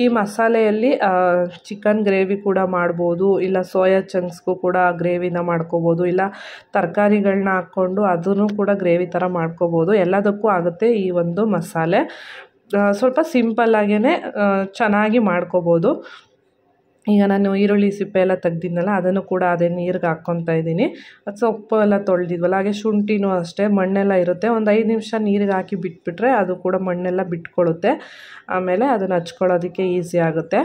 ಈ ಮಸಾಲೆಯಲ್ಲಿ ಚಿಕನ್ ಗ್ರೇವಿ ಕೂಡ ಮಾಡ್ಬೋದು, ಇಲ್ಲ ಸೋಯಾ ಚಂಕ್ಸ್ಗೂ ಕೂಡ ಗ್ರೇವಿನ ಮಾಡ್ಕೋಬೋದು, ಇಲ್ಲ ತರಕಾರಿಗಳನ್ನ ಹಾಕ್ಕೊಂಡು ಅದನ್ನು ಕೂಡ ಗ್ರೇವಿ ಥರ ಮಾಡ್ಕೋಬೋದು. ಎಲ್ಲದಕ್ಕೂ ಆಗುತ್ತೆ ಈ ಒಂದು ಮಸಾಲೆ. ಸ್ವಲ್ಪ ಸಿಂಪಲ್ಲಾಗೇ ಚೆನ್ನಾಗಿ ಮಾಡ್ಕೋಬೋದು. ಈಗ ನಾನು ಈರುಳ್ಳಿ ಸಿಪ್ಪೆ ಎಲ್ಲ ತೆಗ್ದಿದ್ನಲ್ಲ, ಅದನ್ನು ಕೂಡ ಅದೇ ನೀರಿಗೆ ಹಾಕ್ಕೊತಾ ಇದ್ದೀನಿ. ಅದು ಸೊಪ್ಪು ಎಲ್ಲ ತೊಳೆದಿದ್ವಲ್ಲ, ಹಾಗೆ ಶುಂಠಿನೂ ಅಷ್ಟೇ ಮಣ್ಣೆಲ್ಲ ಇರುತ್ತೆ. ಒಂದು 5 ನಿಮಿಷ ನೀರಿಗೆ ಹಾಕಿ ಬಿಟ್ಬಿಟ್ರೆ ಅದು ಕೂಡ ಮಣ್ಣೆಲ್ಲ ಬಿಟ್ಕೊಳ್ಳುತ್ತೆ. ಆಮೇಲೆ ಅದನ್ನು ಹಚ್ಕೊಳ್ಳೋದಕ್ಕೆ ಈಸಿ ಆಗುತ್ತೆ.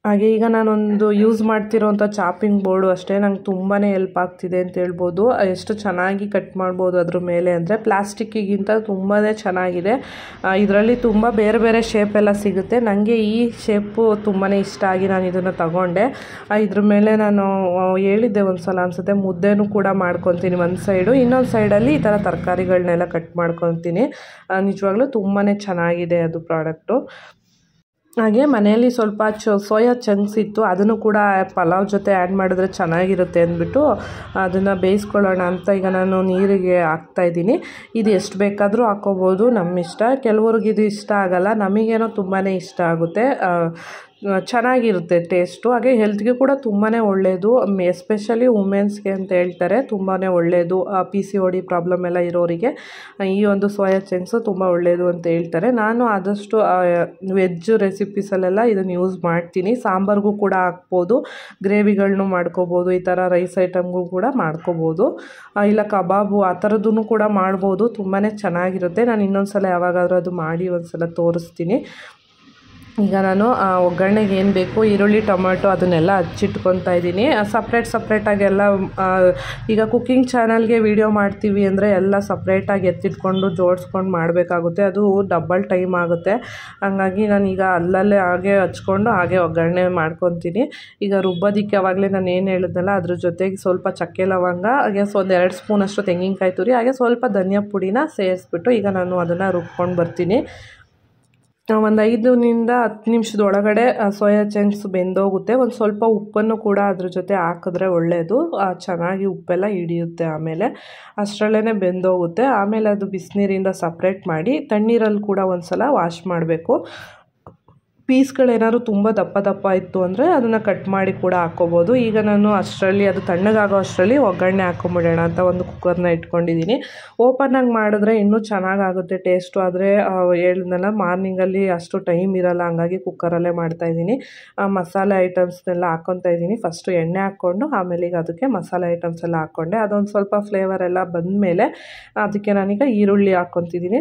ಹಾಗೆ ಈಗ ನಾನೊಂದು ಯೂಸ್ ಮಾಡ್ತಿರೋಂಥ ಚಾಪಿಂಗ್ ಬೋರ್ಡು ಅಷ್ಟೇ ನಂಗೆ ತುಂಬಾ ಹೆಲ್ಪ್ ಆಗ್ತಿದೆ ಅಂತ ಹೇಳ್ಬೋದು. ಎಷ್ಟು ಚೆನ್ನಾಗಿ ಕಟ್ ಮಾಡ್ಬೋದು ಅದ್ರ ಮೇಲೆ ಅಂದರೆ, ಪ್ಲಾಸ್ಟಿಕ್ಕಿಗಿಂತ ತುಂಬಾ ಚೆನ್ನಾಗಿದೆ. ಇದರಲ್ಲಿ ತುಂಬ ಬೇರೆ ಬೇರೆ ಶೇಪೆಲ್ಲ ಸಿಗುತ್ತೆ. ನನಗೆ ಈ ಶೇಪು ತುಂಬಾ ಇಷ್ಟ ಆಗಿ ನಾನು ಇದನ್ನು ತಗೊಂಡೆ. ಇದ್ರ ಮೇಲೆ ನಾನು ಹೇಳಿದ್ದೆ ಒಂದು ಸಲ ಅನಿಸುತ್ತೆ, ಮುದ್ದೆನೂ ಕೂಡ ಮಾಡ್ಕೊತೀನಿ ಒಂದು ಸೈಡು, ಇನ್ನೊಂದು ಸೈಡಲ್ಲಿ ಈ ಥರ ತರಕಾರಿಗಳನ್ನೆಲ್ಲ ಕಟ್ ಮಾಡ್ಕೊತೀನಿ. ನಿಜವಾಗ್ಲೂ ತುಂಬಾ ಚೆನ್ನಾಗಿದೆ ಅದು ಪ್ರಾಡಕ್ಟು. ಹಾಗೆ ಮನೆಯಲ್ಲಿ ಸ್ವಲ್ಪ ಸೋಯಾ ಚಂಕ್ಸ್ ಇತ್ತು, ಅದನ್ನು ಕೂಡ ಪಲಾವ್ ಜೊತೆ ಆ್ಯಡ್ ಮಾಡಿದ್ರೆ ಚೆನ್ನಾಗಿರುತ್ತೆ ಅಂದ್ಬಿಟ್ಟು ಅದನ್ನು ಬೇಯಿಸ್ಕೊಳ್ಳೋಣ ಅಂತ ಈಗ ನಾನು ನೀರಿಗೆ ಹಾಕ್ತಾಯಿದ್ದೀನಿ. ಇದು ಎಷ್ಟು ಬೇಕಾದರೂ ಹಾಕ್ಕೋಬೋದು, ನಮ್ಮ ಇಷ್ಟ. ಕೆಲವ್ರಿಗೆ ಇದು ಇಷ್ಟ ಆಗಲ್ಲ, ನಮಗೇನೋ ತುಂಬಾ ಇಷ್ಟ ಆಗುತ್ತೆ. ಚೆನ್ನಾಗಿರುತ್ತೆ ಟೇಸ್ಟು. ಹಾಗೆ ಹೆಲ್ತ್ಗೆ ಕೂಡ ತುಂಬಾ ಒಳ್ಳೆಯದು, ಎಸ್ಪೆಷಲಿ ವುಮೆನ್ಸ್ಗೆ ಅಂತ ಹೇಳ್ತಾರೆ. ತುಂಬಾ ಒಳ್ಳೆಯದು, PCOD ಪ್ರಾಬ್ಲಮ್ ಎಲ್ಲ ಇರೋರಿಗೆ ಈ ಒಂದು ಸೋಯಾ ಚಂಕ್ಸು ತುಂಬ ಒಳ್ಳೆಯದು ಅಂತ ಹೇಳ್ತಾರೆ. ನಾನು ಆದಷ್ಟು ವೆಜ್ ರೆಸಿಪೀಸಲ್ಲೆಲ್ಲ ಇದನ್ನು ಯೂಸ್ ಮಾಡ್ತೀನಿ. ಸಾಂಬಾರಿಗೂ ಕೂಡ ಹಾಕ್ಬೋದು, ಗ್ರೇವಿಗಳನ್ನೂ ಮಾಡ್ಕೋಬೋದು, ಈ ಥರ ರೈಸ್ ಐಟಮ್ಗೂ ಕೂಡ ಮಾಡ್ಕೋಬೋದು, ಇಲ್ಲ ಕಬಾಬು ಆ ಥರದ್ದೂ ಕೂಡ ಮಾಡ್ಬೋದು. ತುಂಬಾ ಚೆನ್ನಾಗಿರುತ್ತೆ. ನಾನು ಇನ್ನೊಂದು ಸಲ ಯಾವಾಗಾದರೂ ಅದು ಮಾಡಿ ಒಂದು ಸಲ ತೋರಿಸ್ತೀನಿ. ಈಗ ನಾನು ಒಗ್ಗರಣೆಗೆ ಏನು ಬೇಕು ಈರುಳ್ಳಿ, ಟೊಮೆಟೊ ಅದನ್ನೆಲ್ಲ ಹಚ್ಚಿಟ್ಕೊತಾ ಇದ್ದೀನಿ. ಸಪ್ರೇಟಾಗೆಲ್ಲ ಈಗ ಕುಕ್ಕಿಂಗ್ ಚಾನಲ್ಗೆ ವೀಡಿಯೋ ಮಾಡ್ತೀವಿ ಅಂದರೆ ಎಲ್ಲ ಸಪ್ರೇಟಾಗಿ ಎತ್ತಿಟ್ಕೊಂಡು ಜೋಡಿಸ್ಕೊಂಡು ಮಾಡಬೇಕಾಗುತ್ತೆ, ಅದು ಡಬಲ್ ಟೈಮ್ ಆಗುತ್ತೆ. ಹಂಗಾಗಿ ನಾನೀಗ ಅಲ್ಲಲ್ಲೇ ಹಾಗೆ ಹಚ್ಕೊಂಡು ಹಾಗೆ ಒಗ್ಗರಣೆ ಮಾಡ್ಕೊತೀನಿ. ಈಗ ರುಬ್ಬೋದಕ್ಕೆ ಆವಾಗಲೇ ನಾನು ಏನು ಹೇಳಿದ್ನಲ್ಲ, ಅದ್ರ ಜೊತೆಗೆ ಸ್ವಲ್ಪ ಚಕ್ಕೆ ಲವಂಗ, ಹಾಗೆ ಒಂದು 2 ಸ್ಪೂನಷ್ಟು ತೆಂಗಿನಕಾಯಿ ತುರಿ, ಹಾಗೆ ಸ್ವಲ್ಪ ಧನಿಯಾ ಪುಡಿನ ಸೇರಿಸ್ಬಿಟ್ಟು ಈಗ ನಾನು ಅದನ್ನು ರುಬ್ಕೊಂಡು ಬರ್ತೀನಿ. ಒಂದು 5 to 10 ನಿಮಿಷದೊಳಗಡೆ ಸೋಯಾ ಚಂಕ್ಸ್ ಬೆಂದೋಗುತ್ತೆ. ಒಂದು ಸ್ವಲ್ಪ ಉಪ್ಪನ್ನು ಕೂಡ ಅದ್ರ ಜೊತೆ ಹಾಕಿದ್ರೆ ಒಳ್ಳೆಯದು, ಚೆನ್ನಾಗಿ ಉಪ್ಪೆಲ್ಲ ಹಿಡಿಯುತ್ತೆ. ಆಮೇಲೆ ಅಷ್ಟರಲ್ಲೇ ಬೆಂದೋಗುತ್ತೆ. ಆಮೇಲೆ ಅದು ಬಿಸಿನೀರಿಂದ ಸಪ್ರೇಟ್ ಮಾಡಿ ತಣ್ಣೀರಲ್ಲಿ ಕೂಡ ಒಂದು ಸಲ ವಾಶ್ ಮಾಡಬೇಕು. ಪೀಸ್ಗಳೇನಾದ್ರು ತುಂಬ ದಪ್ಪ ಇತ್ತು ಅಂದರೆ ಅದನ್ನು ಕಟ್ ಮಾಡಿ ಕೂಡ ಹಾಕ್ಕೋಬೋದು. ಈಗ ನಾನು ಅಷ್ಟರಲ್ಲಿ ಅದು ತಣ್ಣಗಾಗೋ ಅಷ್ಟರಲ್ಲಿ ಒಗ್ಗರಣೆ ಹಾಕ್ಕೊಂಬಿಡೋಣ ಅಂತ ಒಂದು ಕುಕ್ಕರ್ನ ಇಟ್ಕೊಂಡಿದ್ದೀನಿ. ಓಪನ್ನಾಗಿ ಮಾಡಿದ್ರೆ ಇನ್ನೂ ಚೆನ್ನಾಗಾಗುತ್ತೆ ಟೇಸ್ಟು. ಆದರೆ ಹೇಳಿದ್ನಲ್ಲ, ಮಾರ್ನಿಂಗಲ್ಲಿ ಅಷ್ಟು ಟೈಮ್ ಇರೋಲ್ಲ, ಹಂಗಾಗಿ ಕುಕ್ಕರಲ್ಲೇ ಮಾಡ್ತಾಯಿದ್ದೀನಿ. ಮಸಾಲೆ ಐಟಮ್ಸ್ನೆಲ್ಲ ಹಾಕ್ಕೊತಾ ಇದ್ದೀನಿ. ಫಸ್ಟು ಎಣ್ಣೆ ಹಾಕ್ಕೊಂಡು ಆಮೇಲೆ ಈಗ ಅದಕ್ಕೆ ಮಸಾಲೆ ಐಟಮ್ಸ್ ಎಲ್ಲ ಹಾಕ್ಕೊಂಡೆ. ಅದೊಂದು ಸ್ವಲ್ಪ ಫ್ಲೇವರ್ ಎಲ್ಲ ಬಂದಮೇಲೆ ಅದಕ್ಕೆ ನಾನೀಗ ಈರುಳ್ಳಿ ಹಾಕ್ಕೊತಿದ್ದೀನಿ.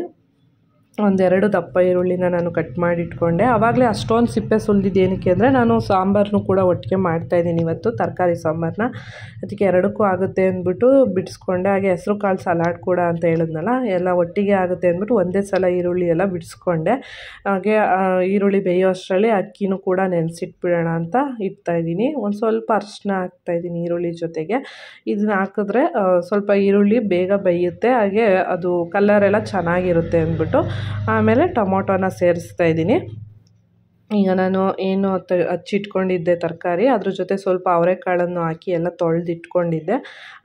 1-2 ದಪ್ಪ ಈರುಳ್ಳಿನ ನಾನು ಕಟ್ ಮಾಡಿ ಇಟ್ಕೊಂಡೆ. ಆವಾಗಲೇ ಅಷ್ಟೊಂದು ಸಿಪ್ಪೆ ಸುಲಿದಿದ್ದು ಏನಕ್ಕೆ ಅಂದರೆ ನಾನು ಸಾಂಬಾರನ್ನು ಕೂಡ ಒಟ್ಟಿಗೆ ಮಾಡ್ತಾಯಿದ್ದೀನಿ ಇವತ್ತು, ತರಕಾರಿ ಸಾಂಬಾರನ್ನ. ಅದಕ್ಕೆ ಎರಡಕ್ಕೂ ಆಗುತ್ತೆ ಅಂದ್ಬಿಟ್ಟು ಬಿಡಿಸ್ಕೊಂಡೆ. ಹಾಗೆ ಹೆಸರು ಕಾಳು ಸಲಾಡ್ ಕೂಡ ಅಂತ ಹೇಳಿದ್ನಲ್ಲ, ಎಲ್ಲ ಒಟ್ಟಿಗೆ ಆಗುತ್ತೆ ಅಂದ್ಬಿಟ್ಟು ಒಂದೇ ಸಲ ಈರುಳ್ಳಿ ಎಲ್ಲ ಬಿಡಿಸ್ಕೊಂಡೆ. ಹಾಗೆ ಈರುಳ್ಳಿ ಬೇಯೋ ಅಷ್ಟರಲ್ಲಿ ಅಕ್ಕಿನೂ ಕೂಡ ನೆನೆಸಿಟ್ಬಿಡೋಣ ಅಂತ ಇಡ್ತಾಯಿದ್ದೀನಿ. ಒಂದು ಸ್ವಲ್ಪ ಅರಿಶಿನ ಹಾಕ್ತಾಯಿದ್ದೀನಿ ಈರುಳ್ಳಿ ಜೊತೆಗೆ. ಇದನ್ನ ಹಾಕಿದ್ರೆ ಸ್ವಲ್ಪ ಈರುಳ್ಳಿ ಬೇಗ ಬೇಯುತ್ತೆ, ಹಾಗೆ ಅದು ಕಲರೆಲ್ಲ ಚೆನ್ನಾಗಿರುತ್ತೆ ಅಂದ್ಬಿಟ್ಟು ಆಮೇಲೆ ಟೊಮೊಟೊನ ಸೇರಿಸ್ತಾ ಇದ್ದೀನಿ. ಈಗ ನಾನು ಏನು ಹಚ್ಚಿಟ್ಕೊಂಡಿದ್ದೆ ತರಕಾರಿ, ಅದ್ರ ಜೊತೆ ಸ್ವಲ್ಪ ಅವರೆಕಾಳನ್ನು ಹಾಕಿ ಎಲ್ಲ ತೊಳೆದಿಟ್ಕೊಂಡಿದ್ದೆ,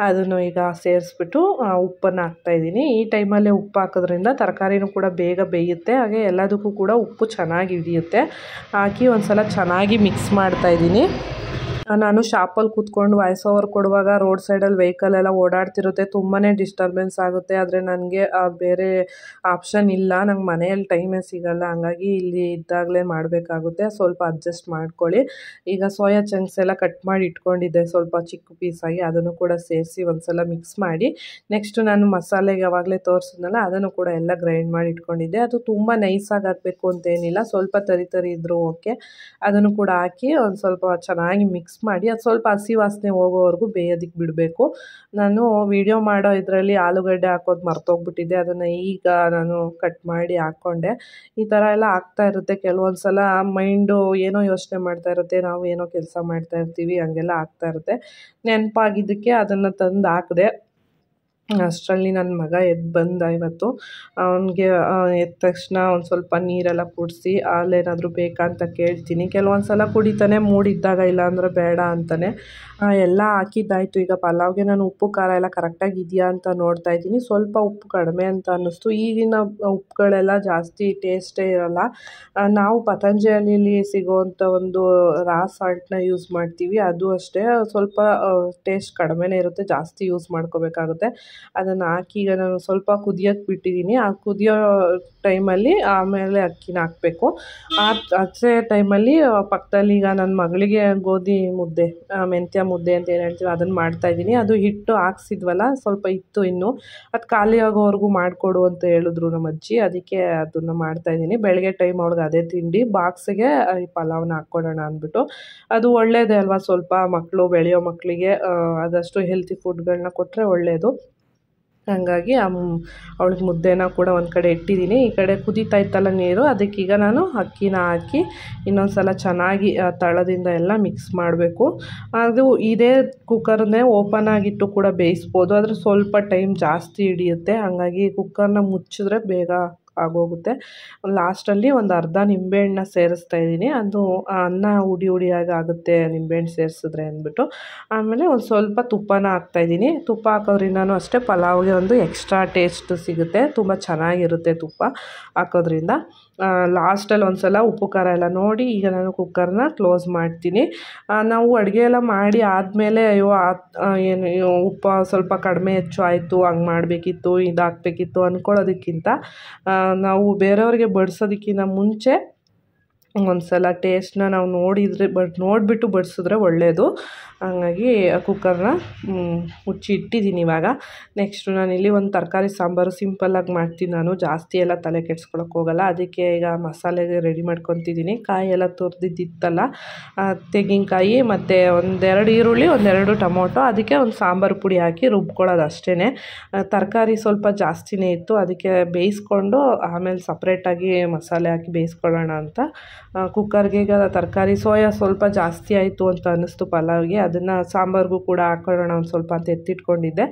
ಅದನ್ನು ಈಗ ಸೇರಿಸ್ಬಿಟ್ಟು ಉಪ್ಪನ್ನು ಹಾಕ್ತಾಯಿದ್ದೀನಿ. ಈ ಟೈಮಲ್ಲೇ ಉಪ್ಪು ಹಾಕೋದ್ರಿಂದ ತರಕಾರಿನೂ ಕೂಡ ಬೇಗ ಬೇಯುತ್ತೆ, ಹಾಗೆ ಎಲ್ಲದಕ್ಕೂ ಕೂಡ ಉಪ್ಪು ಚೆನ್ನಾಗಿ ಹಿಡಿಯುತ್ತೆ. ಹಾಕಿ ಒಂದು ಸಲ ಚೆನ್ನಾಗಿ ಮಿಕ್ಸ್ ಮಾಡ್ತಾಯಿದ್ದೀನಿ. ನಾನು ಶಾಪಲ್ಲಿ ಕೂತ್ಕೊಂಡು ವಾಯ್ಸ್ ಓವರ್ ಕೊಡುವಾಗ ರೋಡ್ ಸೈಡಲ್ಲಿ ವೆಹಿಕಲ್ ಎಲ್ಲ ಓಡಾಡ್ತಿರುತ್ತೆ, ತುಂಬಾ ಡಿಸ್ಟರ್ಬೆನ್ಸ್ ಆಗುತ್ತೆ. ಆದರೆ ನನಗೆ ಬೇರೆ ಆಪ್ಷನ್ ಇಲ್ಲ, ನಂಗೆ ಮನೆಯಲ್ಲಿ ಟೈಮೇ ಸಿಗಲ್ಲ. ಹಂಗಾಗಿ ಇಲ್ಲಿ ಇದ್ದಾಗಲೇ ಮಾಡಬೇಕಾಗುತ್ತೆ. ಸ್ವಲ್ಪ ಅಡ್ಜಸ್ಟ್ ಮಾಡ್ಕೊಳ್ಳಿ. ಈಗ ಸೋಯಾ ಚಂಕ್ಸ್ ಎಲ್ಲ ಕಟ್ ಮಾಡಿ ಇಟ್ಕೊಂಡಿದ್ದೆ ಸ್ವಲ್ಪ ಚಿಕ್ಕ ಪೀಸಾಗಿ, ಅದನ್ನು ಕೂಡ ಸೇರಿಸಿ ಒಂದ್ಸಲ ಮಿಕ್ಸ್ ಮಾಡಿ, ನೆಕ್ಸ್ಟ್ ನಾನು ಮಸಾಲೆಗೆ ಯಾವಾಗಲೇ ತೋರಿಸಿದ್ನಲ್ಲ ಅದನ್ನು ಕೂಡ ಎಲ್ಲ ಗ್ರೈಂಡ್ ಮಾಡಿ ಇಟ್ಕೊಂಡಿದ್ದೆ. ಅದು ತುಂಬ ನೈಸಾಗಿ ಹಾಕಬೇಕು ಅಂತೇನಿಲ್ಲ, ಸ್ವಲ್ಪ ತರಿ ತರಿ ಇದ್ರೂ ಓಕೆ. ಅದನ್ನು ಕೂಡ ಹಾಕಿ ಒಂದು ಸ್ವಲ್ಪ ಚೆನ್ನಾಗಿ ಮಿಕ್ಸ್ ಮಾಡಿ ಅದು ಸ್ವಲ್ಪ ಹಸಿ ವಾಸನೆ ಹೋಗೋವರೆಗೂ ಬೇಯೋದಕ್ಕೆ ಬಿಡಬೇಕು. ನಾನು ವಿಡಿಯೋ ಮಾಡೋ ಇದರಲ್ಲಿ ಆಲೂಗಡ್ಡೆ ಹಾಕೋದು ಮರ್ತೋಗ್ಬಿಟ್ಟಿದ್ದೆ, ಅದನ್ನು ಈಗ ನಾನು ಕಟ್ ಮಾಡಿ ಹಾಕ್ಕೊಂಡೆ. ಈ ಥರ ಎಲ್ಲ ಆಗ್ತಾ ಇರುತ್ತೆ ಕೆಲವೊಂದು ಸಲ, ಮೈಂಡು ಏನೋ ಯೋಚನೆ ಮಾಡ್ತಾ ಇರುತ್ತೆ, ನಾವು ಏನೋ ಕೆಲಸ ಮಾಡ್ತಾ ಇರ್ತೀವಿ, ಹಂಗೆಲ್ಲ ಆಗ್ತಾ ಇರುತ್ತೆ. ನೆನಪಾಗಿದ್ದಕ್ಕೆ ಅದನ್ನು ತಂದು ಹಾಕಿದೆ. ಅಷ್ಟರಲ್ಲಿ ನನ್ನ ಮಗ ಎದ್ದು ಬಂದ ಇವತ್ತು. ಅವನಿಗೆ ಎದ್ದ ತಕ್ಷಣ ಒಂದು ಸ್ವಲ್ಪ ನೀರೆಲ್ಲ ಕುಡಿಸಿ ಹಾಲೇನಾದರೂ ಬೇಕಾ ಅಂತ ಕೇಳ್ತೀನಿ. ಕೆಲವೊಂದು ಸಲ ಕುಡಿತಾನೆ, ಮೂಡಿದ್ದಾಗ, ಇಲ್ಲಾಂದ್ರೆ ಬೇಡ ಅಂತಾನೆ. ಎಲ್ಲ ಹಾಕಿದ್ದಾಯಿತು. ಈಗ ಪಲಾವ್ಗೆ ನಾನು ಉಪ್ಪು ಖಾರ ಎಲ್ಲ ಕರೆಕ್ಟಾಗಿ ಇದೆಯಾ ಅಂತ ನೋಡ್ತಾ ಇದ್ದೀನಿ. ಸ್ವಲ್ಪ ಉಪ್ಪು ಕಡಿಮೆ ಅಂತ ಅನ್ನಿಸ್ತು. ಈಗಿನ ಉಪ್ಪುಗಳೆಲ್ಲ ಜಾಸ್ತಿ ಟೇಸ್ಟೇ ಇರೋಲ್ಲ. ನಾವು ಪತಂಜಲಿಯಲ್ಲಿ ಸಿಗೋವಂಥ ಒಂದು ರಾ ಸಾಲ್ಟ್ನ ಯೂಸ್ ಮಾಡ್ತೀವಿ, ಅದು ಅಷ್ಟೇ ಸ್ವಲ್ಪ ಟೇಸ್ಟ್ ಕಡಿಮೆನೇ ಇರುತ್ತೆ, ಜಾಸ್ತಿ ಯೂಸ್ ಮಾಡ್ಕೋಬೇಕಾಗುತ್ತೆ. ಅದನ್ನು ಹಾಕಿ ಈಗ ನಾನು ಸ್ವಲ್ಪ ಕುದಿಯೋಕ್ಕೆ ಬಿಟ್ಟಿದ್ದೀನಿ. ಆ ಕುದಿಯೋ ಟೈಮಲ್ಲಿ ಆಮೇಲೆ ಅಕ್ಕಿನ ಹಾಕಬೇಕು. ಅದೇ ಟೈಮಲ್ಲಿ ಪಕ್ಕದಲ್ಲಿ ಈಗ ನನ್ನ ಮಗಳಿಗೆ ಗೋಧಿ ಮುದ್ದೆ, ಮೆಂತ್ಯ ಮುದ್ದೆ ಅಂತ ಏನು ಹೇಳ್ತೀವಿ ಅದನ್ನು ಮಾಡ್ತಾಯಿದ್ದೀನಿ. ಅದು ಹಿಟ್ಟು ಹಾಕ್ಸಿದ್ವಲ್ಲ ಸ್ವಲ್ಪ ಇತ್ತು ಇನ್ನು, ಅದು ಖಾಲಿ ಆಗೋವರೆಗೂ ಮಾಡಿಕೊಡು ಅಂತ ಹೇಳಿದ್ರು ನಮ್ಮ ಅಜ್ಜಿ, ಅದಕ್ಕೆ ಅದನ್ನು ಮಾಡ್ತಾಯಿದ್ದೀನಿ. ಬೆಳಗ್ಗೆ ಟೈಮ್ ಅವ್ಳಿಗೆ ಅದೇ ತಿಂಡಿ, ಬಾಕ್ಸಿಗೆ ಈ ಪಲಾವ್ನ ಹಾಕ್ಕೊಡೋಣ ಅಂದ್ಬಿಟ್ಟು. ಅದು ಒಳ್ಳೆಯದೇ ಅಲ್ವಾ, ಸ್ವಲ್ಪ ಮಕ್ಕಳು ಬೆಳೆಯೋ ಮಕ್ಕಳಿಗೆ ಆದಷ್ಟು ಹೆಲ್ತಿ ಫುಡ್ಗಳನ್ನ ಕೊಟ್ಟರೆ ಒಳ್ಳೆಯದು. ಹಾಗಾಗಿ ಅವಳಿಗೆ ಮುದ್ದೆನ ಕೂಡ ಒಂದು ಕಡೆ ಇಟ್ಟಿದ್ದೀನಿ. ಈ ಕಡೆ ಕುದೀತಾ ಇತ್ತಲ್ಲ ನೀರು, ಅದಕ್ಕೀಗ ನಾನು ಅಕ್ಕಿನ ಹಾಕಿ ಇನ್ನೊಂದು ಸಲ ಚೆನ್ನಾಗಿ ತಳದಿಂದ ಎಲ್ಲ ಮಿಕ್ಸ್ ಮಾಡಬೇಕು. ಅದು ಇದೇ ಕುಕ್ಕರ್ನೇ ಓಪನ್ ಆಗಿಟ್ಟು ಕೂಡ ಬೇಯಿಸ್ಬೋದು, ಆದರೆ ಸ್ವಲ್ಪ ಟೈಮ್ ಜಾಸ್ತಿ ಹಿಡಿಯುತ್ತೆ. ಹಾಗಾಗಿ ಕುಕ್ಕರ್ನ ಮುಚ್ಚಿದ್ರೆ ಬೇಗ ಆಗೋಗುತ್ತೆ. ಲಾಸ್ಟಲ್ಲಿ ಒಂದು ಅರ್ಧ ನಿಂಬೆಹಣ್ಣನ್ನ ಸೇರಿಸ್ತಾ ಇದ್ದೀನಿ, ಅದು ಅನ್ನ ಹುಡಿ ಹುಡಿಯಾಗಿ ಆಗುತ್ತೆ ನಿಂಬೆಹಣ್ಣು ಸೇರಿಸಿದ್ರೆ ಅಂದ್ಬಿಟ್ಟು. ಆಮೇಲೆ ಒಂದು ಸ್ವಲ್ಪ ತುಪ್ಪನ ಹಾಕ್ತಾಯಿದ್ದೀನಿ. ತುಪ್ಪ ಹಾಕೋದ್ರಿಂದನೂ ಅಷ್ಟೇ ಪಲಾವ್ಗೆ ಒಂದು ಎಕ್ಸ್ಟ್ರಾ ಟೇಸ್ಟ್ ಸಿಗುತ್ತೆ, ತುಂಬ ಚೆನ್ನಾಗಿರುತ್ತೆ ತುಪ್ಪ ಹಾಕೋದ್ರಿಂದ. ಲಾಸ್ಟಲ್ಲಿ ಒಂದು ಸಲ ಉಪ್ಪು ಖಾರ ಎಲ್ಲ ನೋಡಿ ಈಗ ನಾನು ಕುಕ್ಕರ್ನ ಕ್ಲೋಸ್ ಮಾಡ್ತೀನಿ. ನಾವು ಅಡುಗೆ ಎಲ್ಲ ಮಾಡಿ ಆದಮೇಲೆ ಅಯ್ಯೋ ಏನು ಉಪ್ಪು ಸ್ವಲ್ಪ ಕಡಿಮೆ ಹೆಚ್ಚು ಆಯಿತು, ಹಂಗೆ ಮಾಡಬೇಕಿತ್ತು, ಇದು ಹಾಕಬೇಕಿತ್ತು ಅಂದ್ಕೊಳ್ಳೋದಕ್ಕಿಂತ ನಾವು ಬೇರೆಯವ್ರಿಗೆ ಬಡಿಸೋದಕ್ಕಿಂತ ಮುಂಚೆ ಒಂದು ಸಲ ಟೇಸ್ಟ್ನ ನಾವು ನೋಡಿಬಿಟ್ಟು ಬಡಿಸಿದ್ರೆ ಒಳ್ಳೆಯದು. ಹಾಗಾಗಿ ಕುಕ್ಕರ್ನ ಮುಚ್ಚಿ ಇಟ್ಟಿದ್ದೀನಿ. ಇವಾಗ ನೆಕ್ಸ್ಟು ನಾನಿಲ್ಲಿ ಒಂದು ತರಕಾರಿ ಸಾಂಬಾರು ಸಿಂಪಲ್ಲಾಗಿ ಮಾಡ್ತೀನಿ ನಾನು, ಜಾಸ್ತಿ ಎಲ್ಲ ತಲೆ ಕೆಡ್ಸ್ಕೊಳಕ್ಕೆ ಹೋಗಲ್ಲ. ಅದಕ್ಕೆ ಈಗ ಮಸಾಲೆಗೆ ರೆಡಿ ಮಾಡ್ಕೊತಿದ್ದೀನಿ. ಕಾಯಿ ಎಲ್ಲ ತುರಿದಿದ್ದಿತ್ತಲ್ಲ, ತೆಂಗಿನಕಾಯಿ ಮತ್ತು ಒಂದೆರಡು ಈರುಳ್ಳಿ, ಒಂದೆರಡು ಟೊಮೊಟೊ, ಅದಕ್ಕೆ ಒಂದು ಸಾಂಬಾರು ಪುಡಿ ಹಾಕಿ ರುಬ್ಕೊಳ್ಳೋದು ಅಷ್ಟೇ. ತರಕಾರಿ ಸ್ವಲ್ಪ ಜಾಸ್ತಿನೇ ಇತ್ತು, ಅದಕ್ಕೆ ಬೇಯಿಸ್ಕೊಂಡು ಆಮೇಲೆ ಸಪ್ರೇಟಾಗಿ ಮಸಾಲೆ ಹಾಕಿ ಬೇಯಿಸ್ಕೊಳ್ಳೋಣ ಅಂತ ಕುಕ್ಕರ್ಗೆ. ಈಗ ತರಕಾರಿ ಸೋಯಾ ಸ್ವಲ್ಪ ಜಾಸ್ತಿ ಆಯಿತು ಅಂತ ಅನ್ನಿಸ್ತು ಪಲಾವ್ಗೆ, ಅದನ್ನು ಸಾಂಬಾರಿಗೂ ಕೂಡ ಹಾಕೊಳ್ಳೋಣ ಒಂದು ಸ್ವಲ್ಪ ಅಂತ ಎತ್ತಿಟ್ಕೊಂಡಿದ್ದೆ.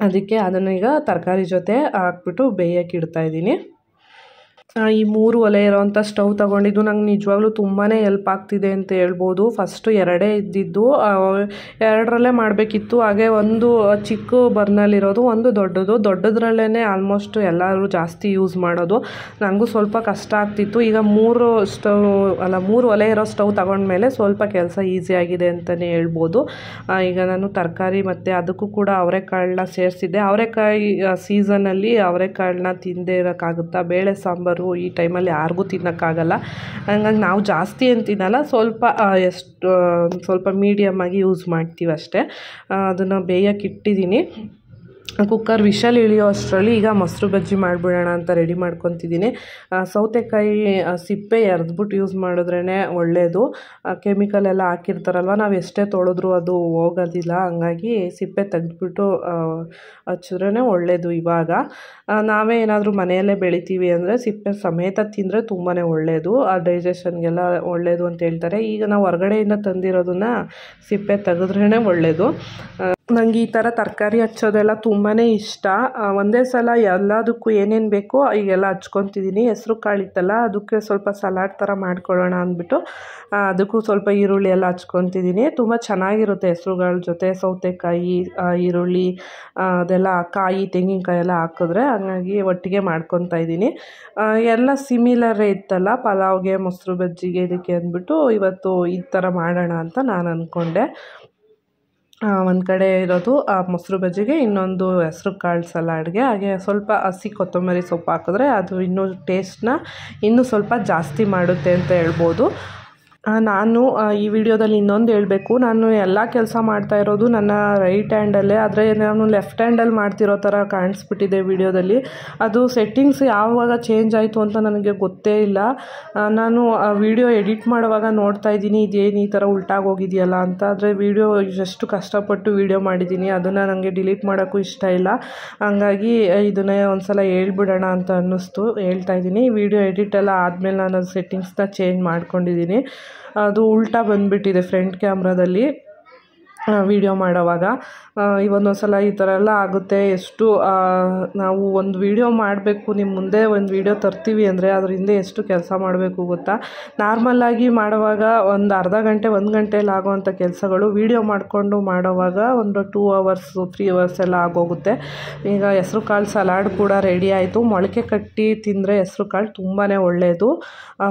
ಅದಕ್ಕೆ ಅದನ್ನು ಈಗ ತರಕಾರಿ ಜೊತೆ ಹಾಕ್ಬಿಟ್ಟು ಬೇಯಕ್ಕೆ ಇಡ್ತಾಯಿದ್ದೀನಿ. ಈ 3 ಒಲೆ ಇರೋವಂಥ ಸ್ಟವ್ ತೊಗೊಂಡಿದ್ದು ನಂಗೆ ನಿಜವಾಗ್ಲೂ ತುಂಬಾ ಹೆಲ್ಪ್ ಆಗ್ತಿದೆ ಅಂತ ಹೇಳ್ಬೋದು. ಫಸ್ಟು 2 ಇದ್ದಿದ್ದು, 2ರಲ್ಲೇ ಮಾಡಬೇಕಿತ್ತು. ಹಾಗೆ ಒಂದು ಚಿಕ್ಕ ಬರ್ನಲ್ಲಿರೋದು, ಒಂದು ದೊಡ್ಡದ್ರಲ್ಲೇ ಆಲ್ಮೋಸ್ಟ್ ಎಲ್ಲರೂ ಜಾಸ್ತಿ ಯೂಸ್ ಮಾಡೋದು. ನನಗೂ ಸ್ವಲ್ಪ ಕಷ್ಟ ಆಗ್ತಿತ್ತು. ಈಗ 3 ಒಲೆ ಇರೋ ಸ್ಟವ್ ತಗೊಂಡ್ಮೇಲೆ ಸ್ವಲ್ಪ ಕೆಲಸ ಈಸಿಯಾಗಿದೆ ಅಂತಲೇ ಹೇಳ್ಬೋದು. ಈಗ ನಾನು ತರಕಾರಿ ಮತ್ತು ಅದಕ್ಕೂ ಕೂಡ ಅವರೆಕಾಳನ್ನ ಸೇರಿಸಿದ್ದೆ. ಅವರೆಕಾಯಿ ಸೀಸನಲ್ಲಿ ಅವರೆಕಾಳನ್ನ ತಿಂದೇ ಇರೋಕ್ಕಾಗುತ್ತಾ? ಬೇಳೆ ಸಾಂಬಾರು ಈ ಟೈಮಲ್ಲಿ ಯಾರಿಗೂ ತಿನ್ನೋಕ್ಕಾಗಲ್ಲ. ಹಂಗಾಗಿ ನಾವು ಜಾಸ್ತಿ ಏನು ತಿನ್ನಲ್ಲ, ಸ್ವಲ್ಪ ಮೀಡಿಯಮ್ಮಾಗಿ ಯೂಸ್ ಮಾಡ್ತೀವಿ ಅಷ್ಟೇ. ಅದನ್ನು ಬೇಯಕ್ಕೆ ಇಟ್ಟಿದ್ದೀನಿ. ಕುಕ್ಕರ್ ವಿಷಲ್ ಇಳಿಯೋ ಅಷ್ಟರಲ್ಲಿ ಈಗ ಮೊಸರು ಬಜ್ಜಿ ಮಾಡಿಬಿಡೋಣ ಅಂತ ರೆಡಿ ಮಾಡ್ಕೊತಿದ್ದೀನಿ. ಸೌತೆಕಾಯಿ ಸಿಪ್ಪೆ ಎರೆದ್ಬಿಟ್ಟು ಯೂಸ್ ಮಾಡಿದ್ರೇ ಒಳ್ಳೆಯದು. ಕೆಮಿಕಲ್ ಎಲ್ಲ ಹಾಕಿರ್ತಾರಲ್ವ, ನಾವು ಎಷ್ಟೇ ತೊಳೆದ್ರೂ ಅದು ಹೋಗೋದಿಲ್ಲ. ಹಂಗಾಗಿ ಸಿಪ್ಪೆ ತೆಗೆದ್ಬಿಟ್ಟು ಹಚ್ಚಿದ್ರೇ ಒಳ್ಳೆಯದು. ಇವಾಗ ನಾವೇ ಏನಾದರೂ ಮನೆಯಲ್ಲೇ ಬೆಳಿತೀವಿ ಅಂದರೆ ಸಿಪ್ಪೆ ಸಮೇತ ತಿಂದರೆ ತುಂಬಾ ಒಳ್ಳೆಯದು, ಆ ಡೈಜೆಷನ್ಗೆಲ್ಲ ಒಳ್ಳೆಯದು ಅಂತ ಹೇಳ್ತಾರೆ. ಈಗ ನಾವು ಹೊರಗಡೆಯಿಂದ ತಂದಿರೋದನ್ನು ಸಿಪ್ಪೆ ತೆಗೆದ್ರೇ ಒಳ್ಳೆಯದು. ನನಗೆ ಈ ಥರ ತರಕಾರಿ ಹಚ್ಚೋದೆಲ್ಲ ತುಂಬಾ ಇಷ್ಟ. ಒಂದೇ ಸಲ ಎಲ್ಲದಕ್ಕೂ ಏನೇನು ಬೇಕೋ ಈಗೆಲ್ಲ ಹಚ್ಕೊತಿದ್ದೀನಿ. ಹೆಸ್ರು ಕಾಳಿತ್ತಲ್ಲ ಅದಕ್ಕೆ ಸ್ವಲ್ಪ ಸಲಾಡ್ ಥರ ಮಾಡ್ಕೊಳ್ಳೋಣ ಅಂದ್ಬಿಟ್ಟು ಅದಕ್ಕೂ ಸ್ವಲ್ಪ ಈರುಳ್ಳಿ ಎಲ್ಲ ಹಚ್ಕೊತಿದ್ದೀನಿ. ತುಂಬ ಚೆನ್ನಾಗಿರುತ್ತೆ ಹೆಸ್ರುಗಳ ಜೊತೆ ಸೌತೆಕಾಯಿ, ಈರುಳ್ಳಿ, ಅದೆಲ್ಲ ಕಾಯಿ, ತೆಂಗಿನಕಾಯಿ ಎಲ್ಲ ಹಾಕಿದ್ರೆ. ಹಾಗಾಗಿ ಒಟ್ಟಿಗೆ ಮಾಡ್ಕೊತಾ ಇದ್ದೀನಿ. ಎಲ್ಲ ಸಿಮಿಲರೇ ಇತ್ತಲ್ಲ ಪಲಾವ್ಗೆ, ಮೊಸರು ಬಜ್ಜಿಗೆ, ಇದಕ್ಕೆ ಅಂದ್ಬಿಟ್ಟು ಇವತ್ತು ಈ ಥರ ಮಾಡೋಣ ಅಂತ ನಾನು ಅಂದ್ಕೊಂಡೆ. ಒಂದು ಕಡೆ ಇರೋದು ಮೊಸರು ಬಜ್ಜಿಗೆ, ಇನ್ನೊಂದು ಹೆಸ್ರು ಕಾಳು ಸಲಾಡ್ಗೆ. ಹಾಗೆ ಸ್ವಲ್ಪ ಹಸಿ ಕೊತ್ತಂಬರಿ ಸೊಪ್ಪು ಹಾಕಿದ್ರೆ ಅದು ಇನ್ನೂ ಟೇಸ್ಟ್ನ ಇನ್ನೂ ಸ್ವಲ್ಪ ಜಾಸ್ತಿ ಮಾಡುತ್ತೆ ಅಂತ ಹೇಳ್ಬೋದು. ನಾನು ಈ ವಿಡಿಯೋದಲ್ಲಿ ಇನ್ನೊಂದು ಹೇಳಬೇಕು, ನಾನು ಎಲ್ಲ ಕೆಲಸ ಮಾಡ್ತಾ ಇರೋದು ನನ್ನ ರೈಟ್ ಹ್ಯಾಂಡಲ್ಲೇ. ಆದರೆ ನಾನು ಲೆಫ್ಟ್ ಹ್ಯಾಂಡಲ್ಲಿ ಮಾಡ್ತಿರೋ ಥರ ಕಾಣಿಸ್ಬಿಟ್ಟಿದೆ ವಿಡಿಯೋದಲ್ಲಿ. ಅದು ಸೆಟ್ಟಿಂಗ್ಸ್ ಯಾವಾಗ ಚೇಂಜ್ ಆಯಿತು ಅಂತ ನನಗೆ ಗೊತ್ತೇ ಇಲ್ಲ. ನಾನು ವಿಡಿಯೋ ಎಡಿಟ್ ಮಾಡುವಾಗ ನೋಡ್ತಾ ಇದ್ದೀನಿ ಇದೇನು ಈ ಥರ ಉಲ್ಟಾಗೋಗಿದೆಯಲ್ಲ ಅಂತ. ಆದರೆ ವಿಡಿಯೋ ಎಷ್ಟು ಕಷ್ಟಪಟ್ಟು ವಿಡಿಯೋ ಮಾಡಿದ್ದೀನಿ ಅದನ್ನು ನನಗೆ ಡಿಲೀಟ್ ಮಾಡೋಕ್ಕೂ ಇಷ್ಟ ಇಲ್ಲ. ಹಂಗಾಗಿ ಇದನ್ನೇ ಒಂದು ಸಲ ಹೇಳ್ಬಿಡೋಣ ಅಂತ ಅನ್ನಿಸ್ತು, ಹೇಳ್ತಾ ಇದ್ದೀನಿ. ವಿಡಿಯೋ ಎಡಿಟ್ ಎಲ್ಲ ಆದಮೇಲೆ ನಾನು ಅದು ಸೆಟ್ಟಿಂಗ್ಸ್ನ ಚೇಂಜ್ ಮಾಡ್ಕೊಂಡಿದ್ದೀನಿ. ಅದು ಉಲ್ಟಾ ಬಂದುಬಿಟ್ಟಿದೆ ಫ್ರಂಟ್ ಕ್ಯಾಮ್ರಾದಲ್ಲಿ ವಿಡಿಯೋ ಮಾಡೋವಾಗ. ಒಂದೊಂದು ಸಲ ಈ ಥರ ಎಲ್ಲ ಆಗುತ್ತೆ. ಎಷ್ಟು ನಾವು ಒಂದು ವಿಡಿಯೋ ಮಾಡಬೇಕು, ನಿಮ್ಮ ಮುಂದೆ ಒಂದು ವಿಡಿಯೋ ತರ್ತೀವಿ ಅಂದರೆ ಅದ್ರ ಹಿಂದೆ ಎಷ್ಟು ಕೆಲಸ ಮಾಡಬೇಕು ಗೊತ್ತಾ. ನಾರ್ಮಲ್ಲಾಗಿ ಮಾಡುವಾಗ ಒಂದು ಅರ್ಧ ಗಂಟೆ 1 ಗಂಟೆಯಲ್ಲಿ ಆಗೋವಂಥ ಕೆಲಸಗಳು ವಿಡಿಯೋ ಮಾಡಿಕೊಂಡು ಮಾಡೋವಾಗ ಒಂದು 2 hours 3 hours ಎಲ್ಲ ಆಗೋಗುತ್ತೆ. ಈಗ ಹೆಸ್ರು ಕಾಳು ಸಲಾಡ್ ಕೂಡ ರೆಡಿ ಆಯಿತು. ಮೊಳಕೆ ಕಟ್ಟಿ ತಿಂದರೆ ಹೆಸ್ರು ಕಾಳು ತುಂಬಾ ಒಳ್ಳೆಯದು.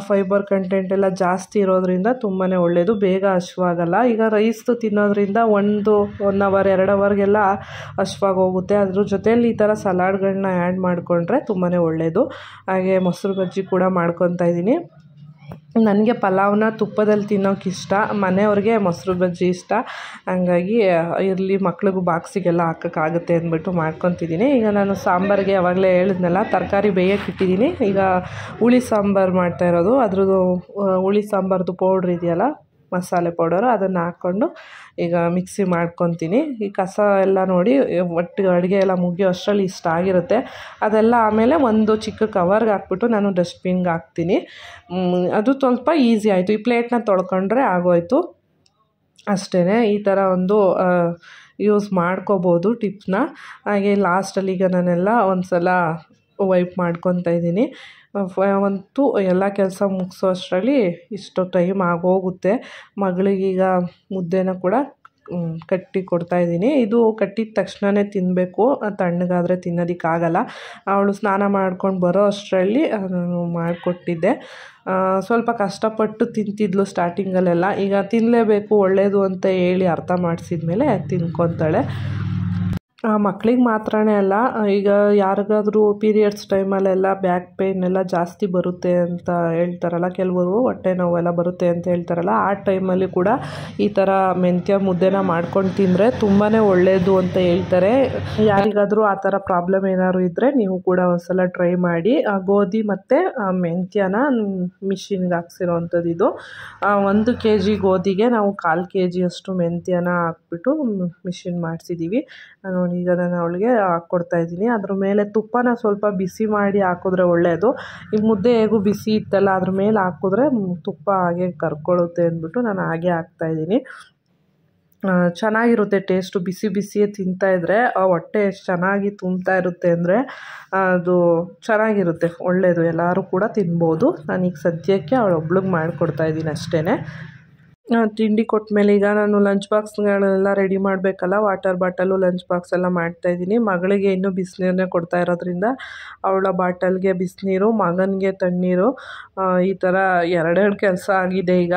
ಫೈಬರ್ ಕಂಟೆಂಟ್ ಎಲ್ಲ ಜಾಸ್ತಿ ಇರೋದ್ರಿಂದ ತುಂಬಾ ಒಳ್ಳೆಯದು, ಬೇಗ ಹಶ್ವಾಗಲ್ಲ. ಈಗ ರೈಸ್ದು ತಿನ್ನೋದ್ರಿಂದ 1 hour 2 hourಗೆಲ್ಲ ಹಶ್ವಾಗಿ ಹೋಗುತ್ತೆ. ಅದ್ರ ಜೊತೆಯಲ್ಲಿ ಈ ಥರ ಸಲಾಡ್ಗಳನ್ನ ಆ್ಯಡ್ ಮಾಡಿಕೊಂಡ್ರೆ ತುಂಬಾ ಒಳ್ಳೆಯದು. ಹಾಗೆ ಮೊಸರು ಬಜ್ಜಿ ಕೂಡ ಮಾಡ್ಕೊತಾ ಇದ್ದೀನಿ. ನನಗೆ ಪಲಾವ್ನ ತುಪ್ಪದಲ್ಲಿ ತಿನ್ನೋಕೆ ಇಷ್ಟ, ಮನೆಯವ್ರಿಗೆ ಮೊಸರು ಬಜ್ಜಿ ಇಷ್ಟ. ಹಂಗಾಗಿ ಇರಲಿ ಮಕ್ಳಿಗೂ ಬಾಕ್ಸಿಗೆಲ್ಲ ಹಾಕೋಕ್ಕಾಗುತ್ತೆ ಅಂದ್ಬಿಟ್ಟು ಮಾಡ್ಕೊತಿದ್ದೀನಿ. ಈಗ ನಾನು ಸಾಂಬಾರಿಗೆ ಆವಾಗಲೇ ಹೇಳಿದ್ನಲ್ಲ ತರಕಾರಿ ಬೇಯಕ್ಕೆ ಇಟ್ಟಿದ್ದೀನಿ. ಈಗ ಹುಳಿ ಸಾಂಬಾರು ಮಾಡ್ತಾಯಿರೋದು. ಅದ್ರದ್ದು ಹುಳಿ ಸಾಂಬಾರ್ದು ಪೌಡ್ರ್ ಇದೆಯಲ್ಲ, ಮಸಾಲೆ ಪೌಡರು, ಅದನ್ನು ಹಾಕ್ಕೊಂಡು ಈಗ ಮಿಕ್ಸಿ ಮಾಡ್ಕೊತೀನಿ. ಈ ಕಸ ಎಲ್ಲ ನೋಡಿ ಒಟ್ಟಿಗೆ ಅಡುಗೆ ಎಲ್ಲ ಮುಗಿಯೋ ಅಷ್ಟರಲ್ಲಿ ಇಷ್ಟ ಆಗಿರುತ್ತೆ. ಅದೆಲ್ಲ ಆಮೇಲೆ ಒಂದು ಚಿಕ್ಕ ಕವರ್ಗೆ ಹಾಕ್ಬಿಟ್ಟು ನಾನು ಡಸ್ಟ್ಬಿನ್ಗೆ ಹಾಕ್ತೀನಿ. ಅದು ಸ್ವಲ್ಪ ಈಸಿ ಆಯಿತು. ಈ ಪ್ಲೇಟ್ನ ತೊಳ್ಕೊಂಡ್ರೆ ಆಗೋಯ್ತು ಅಷ್ಟೇ. ಈ ಥರ ಒಂದು ಯೂಸ್ ಮಾಡ್ಕೋಬೋದು ಟಿಪ್ಸ್ನ. ಹಾಗೆ ಲಾಸ್ಟಲ್ಲಿ ಈಗ ನಾನೆಲ್ಲ ಒಂದು ಸಲ ವೈಪ್ ಮಾಡ್ಕೊತಾ ಇದ್ದೀನಿ. ಅಂತೂ ಎಲ್ಲ ಕೆಲಸ ಮುಗಿಸೋ ಅಷ್ಟರಲ್ಲಿ ಇಷ್ಟು ಟೈಮ್ ಆಗೋಗುತ್ತೆ. ಮಗಳಿಗೀಗ ಮುದ್ದೆನ ಕೂಡ ಕಟ್ಟಿ ಕೊಡ್ತಾಯಿದ್ದೀನಿ. ಇದು ಕಟ್ಟಿದ ತಕ್ಷಣವೇ ತಿನ್ನಬೇಕು, ತಣ್ಣಗಾದರೆ ತಿನ್ನೋದಕ್ಕಾಗಲ್ಲ. ಅವಳು ಸ್ನಾನ ಮಾಡ್ಕೊಂಡು ಬರೋ ಅಷ್ಟರಲ್ಲಿ ನಾನು ಮಾಡಿಕೊಟ್ಟಿದ್ದೆ. ಸ್ವಲ್ಪ ಕಷ್ಟಪಟ್ಟು ತಿಂತಿದ್ಲು ಸ್ಟಾರ್ಟಿಂಗಲ್ಲೆಲ್ಲ. ಈಗ ತಿನ್ನಲೇಬೇಕು ಒಳ್ಳೆಯದು ಅಂತ ಹೇಳಿ ಅರ್ಥ ಮಾಡಿಸಿದ್ಮೇಲೆ ತಿನ್ಕೊತಾಳೆ. ಮಕ್ಳಿಗೆ ಮಾತ್ರನೇ ಅಲ್ಲ, ಈಗ ಯಾರಿಗಾದ್ರೂ ಪೀರಿಯಡ್ಸ್ ಟೈಮಲ್ಲೆಲ್ಲ ಬ್ಯಾಕ್ ಪೇಯ್ನ್ ಎಲ್ಲ ಜಾಸ್ತಿ ಬರುತ್ತೆ ಅಂತ ಹೇಳ್ತಾರಲ್ಲ, ಕೆಲವರು ಹೊಟ್ಟೆ ನೋವೆಲ್ಲ ಬರುತ್ತೆ ಅಂತ ಹೇಳ್ತಾರಲ್ಲ, ಆ ಟೈಮಲ್ಲಿ ಕೂಡ ಈ ಥರ ಮೆಂತ್ಯ ಮುದ್ದೆನ ಮಾಡ್ಕೊಂಡು ತಿಂದರೆ ತುಂಬಾ ಒಳ್ಳೆಯದು ಅಂತ ಹೇಳ್ತಾರೆ. ಯಾರಿಗಾದರೂ ಆ ಥರ ಪ್ರಾಬ್ಲಮ್ ಏನಾದ್ರು ಇದ್ದರೆ ನೀವು ಕೂಡ ಒಂದ್ಸಲ ಟ್ರೈ ಮಾಡಿ. ಗೋಧಿ ಮತ್ತು ಮೆಂತ್ಯನ ಮಿಷಿನ್ಗೆ ಹಾಕ್ಸಿರೋವಂಥದ್ದು ಇದು. 1 kg ಗೋಧಿಗೆ ನಾವು 1/4 kg ಅಷ್ಟು ಮೆಂತ್ಯನ ಹಾಕ್ಬಿಟ್ಟು ಮಿಷಿನ್ ಮಾಡಿಸಿದ್ದೀವಿ. ನೋಡಿ ಈಗ ನಾನು ಅವಳಿಗೆ ಹಾಕ್ಕೊಡ್ತಾಯಿದ್ದೀನಿ. ಅದ್ರ ಮೇಲೆ ತುಪ್ಪನ ಸ್ವಲ್ಪ ಬಿಸಿ ಮಾಡಿ ಹಾಕಿದ್ರೆ ಒಳ್ಳೆಯದು. ಈ ಮುದ್ದೆ ಹೇಗೂ ಬಿಸಿ ಇತ್ತಲ್ಲ, ಅದ್ರ ಮೇಲೆ ಹಾಕಿದ್ರೆ ತುಪ್ಪ ಹಾಗೆ ಕರ್ಕೊಳ್ಳುತ್ತೆ ಅಂದ್ಬಿಟ್ಟು ನಾನು ಹಾಗೆ ಹಾಕ್ತಾಯಿದ್ದೀನಿ. ಚೆನ್ನಾಗಿರುತ್ತೆ ಟೇಸ್ಟು. ಬಿಸಿ ಬಿಸಿಯೇ ತಿಂತಾಯಿದ್ರೆ ಹೊಟ್ಟೆ ಎಷ್ಟು ಚೆನ್ನಾಗಿ ತುಂಬ್ತಾ ಇರುತ್ತೆ ಅಂದರೆ ಅದು ಚೆನ್ನಾಗಿರುತ್ತೆ, ಒಳ್ಳೆಯದು. ಎಲ್ಲರೂ ಕೂಡ ತಿನ್ಬೋದು. ನಾನೀಗ ಸದ್ಯಕ್ಕೆ ಅವಳೊಬ್ಳಿಗೆ ಮಾಡಿಕೊಡ್ತಾಯಿದ್ದೀನಿ ಅಷ್ಟೇ. ತಿಂಡಿ ಕೊಟ್ಟಮೇಲೆ ಈಗ ನಾನು ಲಂಚ್ ಬಾಕ್ಸ್ಗಳೆಲ್ಲ ರೆಡಿ ಮಾಡಬೇಕಲ್ಲ, ವಾಟರ್ ಬಾಟಲು, ಲಂಚ್ ಬಾಕ್ಸ್ ಎಲ್ಲ ಮಾಡ್ತಾಯಿದ್ದೀನಿ. ಮಗಳಿಗೆ ಇನ್ನೂ ಬಿಸಿನೀರನ್ನೇ ಕೊಡ್ತಾ ಇರೋದ್ರಿಂದ ಅವಳ ಬಾಟಲ್ಗೆ ಬಿಸಿನೀರು, ಮಗನಿಗೆ ತಣ್ಣೀರು, ಈ ಥರ 2 ಕೆಲಸ ಆಗಿದೆ. ಈಗ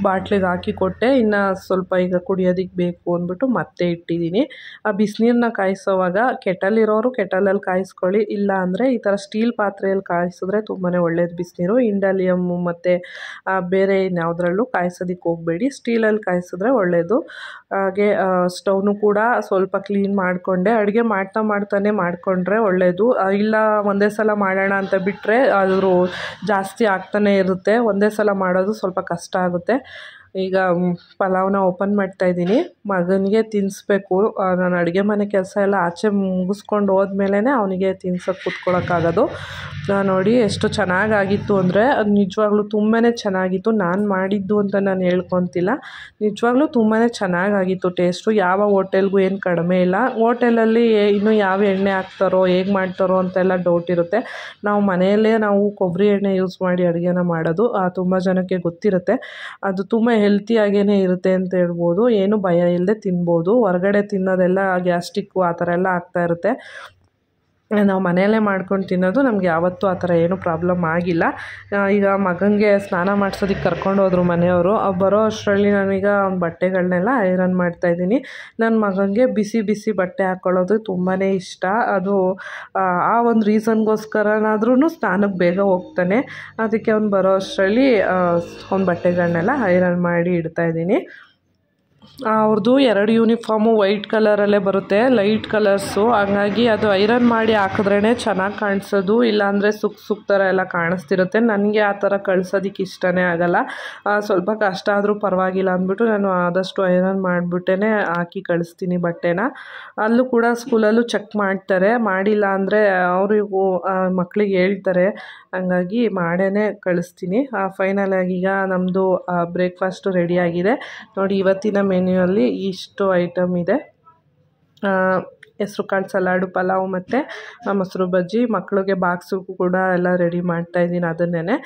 ಬಾಟ್ಲಿಗೆ ಹಾಕಿ ಕೊಟ್ಟೆ, ಇನ್ನು ಸ್ವಲ್ಪ ಈಗ ಕುಡಿಯೋದಕ್ಕೆ ಬೇಕು ಅಂದ್ಬಿಟ್ಟು ಮತ್ತೆ ಇಟ್ಟಿದ್ದೀನಿ. ಆ ಬಿಸಿನೀರನ್ನ ಕಾಯಿಸೋವಾಗ ಕೆಟಲಿರೋರು ಕೆಟಲಲ್ಲಿ ಕಾಯಿಸ್ಕೊಳ್ಳಿ, ಇಲ್ಲ ಅಂದರೆ ಈ ಥರ ಸ್ಟೀಲ್ ಪಾತ್ರೆಯಲ್ಲಿ ಕಾಯಿಸಿದ್ರೆ ತುಂಬಾ ಒಳ್ಳೆಯದು ಬಿಸಿನೀರು. ಇಂಡಾಲಿಯಮ್ಮು ಮತ್ತು ಬೇರೆ ಇನ್ಯಾವುದ್ರಲ್ಲೂ ಕಾಯಿಸೋದಕ್ಕೆ ಹೋಗಬೇಡಿ, ಸ್ಟೀಲಲ್ಲಿ ಕಾಯಿಸಿದ್ರೆ ಒಳ್ಳೆಯದು. ಹಾಗೆ ಸ್ಟವ್ನು ಕೂಡ ಸ್ವಲ್ಪ ಕ್ಲೀನ್ ಮಾಡಿಕೊಂಡೆ. ಅಡುಗೆ ಮಾಡ್ತಾನೆ ಮಾಡಿಕೊಂಡ್ರೆ ಒಳ್ಳೆಯದು. ಇಲ್ಲ ಒಂದೇ ಸಲ ಮಾಡೋಣ ಅಂತ ಬಿಟ್ಟರೆ ಅದು ಜಾಸ್ತಿ ಆಗ್ತಾನೆ ಇರುತ್ತೆ. ಒಂದೇ ಸಲ ಮಾಡೋದು ಸ್ವಲ್ಪ ಕಷ್ಟ ಆಗುತ್ತೆ. ಈಗ ಪಲಾವ್ನ ಓಪನ್ ಮಾಡ್ತಾಯಿದ್ದೀನಿ. ಮಗನಿಗೆ ತಿನ್ನಿಸ್ಬೇಕು. ನಾನು ಅಡುಗೆ ಮನೆ ಕೆಲಸ ಎಲ್ಲ ಆಚೆ ಮುಗಿಸ್ಕೊಂಡು ಹೋದ್ಮೇಲೆ ಅವನಿಗೆ ತಿನ್ಸೋಕ್ಕೆ ಕೂತ್ಕೊಳ್ಳೋಕ್ಕಾಗೋದು. ನೋಡಿ ಎಷ್ಟು ಚೆನ್ನಾಗಾಗಿತ್ತು ಅಂದರೆ ಅದು ನಿಜವಾಗ್ಲೂ ತುಂಬಾ ಚೆನ್ನಾಗಿತ್ತು. ನಾನು ಮಾಡಿದ್ದು ಅಂತ ನಾನು ಹೇಳ್ಕೊತಿಲ್ಲ, ನಿಜವಾಗ್ಲೂ ತುಂಬಾ ಚೆನ್ನಾಗಾಗಿತ್ತು ಟೇಸ್ಟು. ಯಾವ ಹೋಟೆಲ್ಗೂ ಏನು ಕಡಿಮೆ ಇಲ್ಲ. ಹೋಟೆಲಲ್ಲಿ ಇನ್ನೂ ಯಾವ ಎಣ್ಣೆ ಹಾಕ್ತಾರೋ ಹೇಗೆ ಮಾಡ್ತಾರೋ ಅಂತೆಲ್ಲ ಡೌಟ್ ಇರುತ್ತೆ. ನಾವು ಮನೆಯಲ್ಲೇ ನಾವು ಕೊಬ್ಬರಿ ಎಣ್ಣೆ ಯೂಸ್ ಮಾಡಿ ಅಡುಗೆನ ಮಾಡೋದು. ತುಂಬ ಜನಕ್ಕೆ ಗೊತ್ತಿರುತ್ತೆ. ಅದು ತುಂಬ ಹೆಲ್ತಿಯಾಗೇ ಇರುತ್ತೆ ಅಂತ ಹೇಳ್ಬೋದು. ಏನು ಭಯ ಇಲ್ಲದೆ ತಿನ್ಬೋದು. ಹೊರಗಡೆ ತಿನ್ನೋದೆಲ್ಲ ಗ್ಯಾಸ್ಟ್ರಿಕ್ಕು ಆ ಥರ ಎಲ್ಲ ಆಗ್ತಾಯಿರುತ್ತೆ. ನಾವು ಮನೆಯಲ್ಲೇ ಮಾಡ್ಕೊಂಡು ತಿನ್ನೋದು. ನಮ್ಗೆ ಯಾವತ್ತೂ ಆ ಥರ ಏನೂ ಪ್ರಾಬ್ಲಮ್ ಆಗಿಲ್ಲ. ಈಗ ಮಗನಿಗೆ ಸ್ನಾನ ಮಾಡಿಸೋದಕ್ಕೆ ಕರ್ಕೊಂಡೋದ್ರು ಮನೆಯವರು. ಬರೋ ಅಷ್ಟರಲ್ಲಿ ನಾನೀಗ ಬಟ್ಟೆಗಳನ್ನೆಲ್ಲ ಐರನ್ ಮಾಡ್ತಾಯಿದ್ದೀನಿ. ನನ್ನ ಮಗನಿಗೆ ಬಿಸಿ ಬಿಸಿ ಬಟ್ಟೆ ಹಾಕ್ಕೊಳ್ಳೋದು ತುಂಬಾ ಇಷ್ಟ. ಅದು ಆ ಒಂದು ರೀಸನ್ಗೋಸ್ಕರನಾದ್ರೂ ಸ್ನಾನಕ್ಕೆ ಬೇಗ ಹೋಗ್ತಾನೆ. ಅದಕ್ಕೆ ಅವ್ನು ಬರೋ ಅಷ್ಟರಲ್ಲಿ ಅವ್ನ ಬಟ್ಟೆಗಳನ್ನೆಲ್ಲ ಐರನ್ ಮಾಡಿ ಇಡ್ತಾಯಿದ್ದೀನಿ. ಅವ್ರದ್ದು 2 ಯೂನಿಫಾರ್ಮು ವೈಟ್ ಕಲರಲ್ಲೇ ಬರುತ್ತೆ, ಲೈಟ್ ಕಲರ್ಸು. ಹಂಗಾಗಿ ಅದು ಐರನ್ ಮಾಡಿ ಹಾಕಿದ್ರೇ ಚೆನ್ನಾಗಿ ಕಾಣಿಸೋದು. ಇಲ್ಲಾಂದರೆ ಸುಕ್ ಥರ ಎಲ್ಲ ಕಾಣಿಸ್ತಿರುತ್ತೆ. ನನಗೆ ಆ ಥರ ಕಳ್ಸೋದಕ್ಕೆ ಇಷ್ಟನೇ ಆಗೋಲ್ಲ. ಸ್ವಲ್ಪ ಕಷ್ಟ ಆದರೂ ಪರವಾಗಿಲ್ಲ ಅಂದ್ಬಿಟ್ಟು ನಾನು ಆದಷ್ಟು ಐರನ್ ಮಾಡಿಬಿಟ್ಟೇ ಹಾಕಿ ಕಳಿಸ್ತೀನಿ ಬಟ್ಟೆನ. ಅಲ್ಲೂ ಕೂಡ ಸ್ಕೂಲಲ್ಲೂ ಚೆಕ್ ಮಾಡ್ತಾರೆ. ಮಾಡಿಲ್ಲ ಅಂದರೆ ಅವರಿಗೂ ಮಕ್ಕಳಿಗೆ ಹೇಳ್ತಾರೆ. ಹಂಗಾಗಿ ಮಾಡೇ ಕಳಿಸ್ತೀನಿ. ಫೈನಲಾಗಿ ಈಗ ನಮ್ಮದು ಬ್ರೇಕ್ಫಾಸ್ಟು ರೆಡಿಯಾಗಿದೆ ನೋಡಿ. ಇವತ್ತಿನ ಮೆನ್ಯೂಯಲ್ಲಿ ಇಷ್ಟು ಐಟಮ್ ಇದೆ. ಹೆಸ್ರುಕಾಳು ಸಲಾಡು, ಪಲಾವ್ ಮತ್ತು ಮೊಸರು ಬಜ್ಜಿ. ಮಕ್ಕಳಿಗೆ ಬಾಕ್ಸಿಗೂ ಕೂಡ ಎಲ್ಲ ರೆಡಿ ಮಾಡ್ತಾಯಿದ್ದೀನಿ. ಅದನ್ನೇ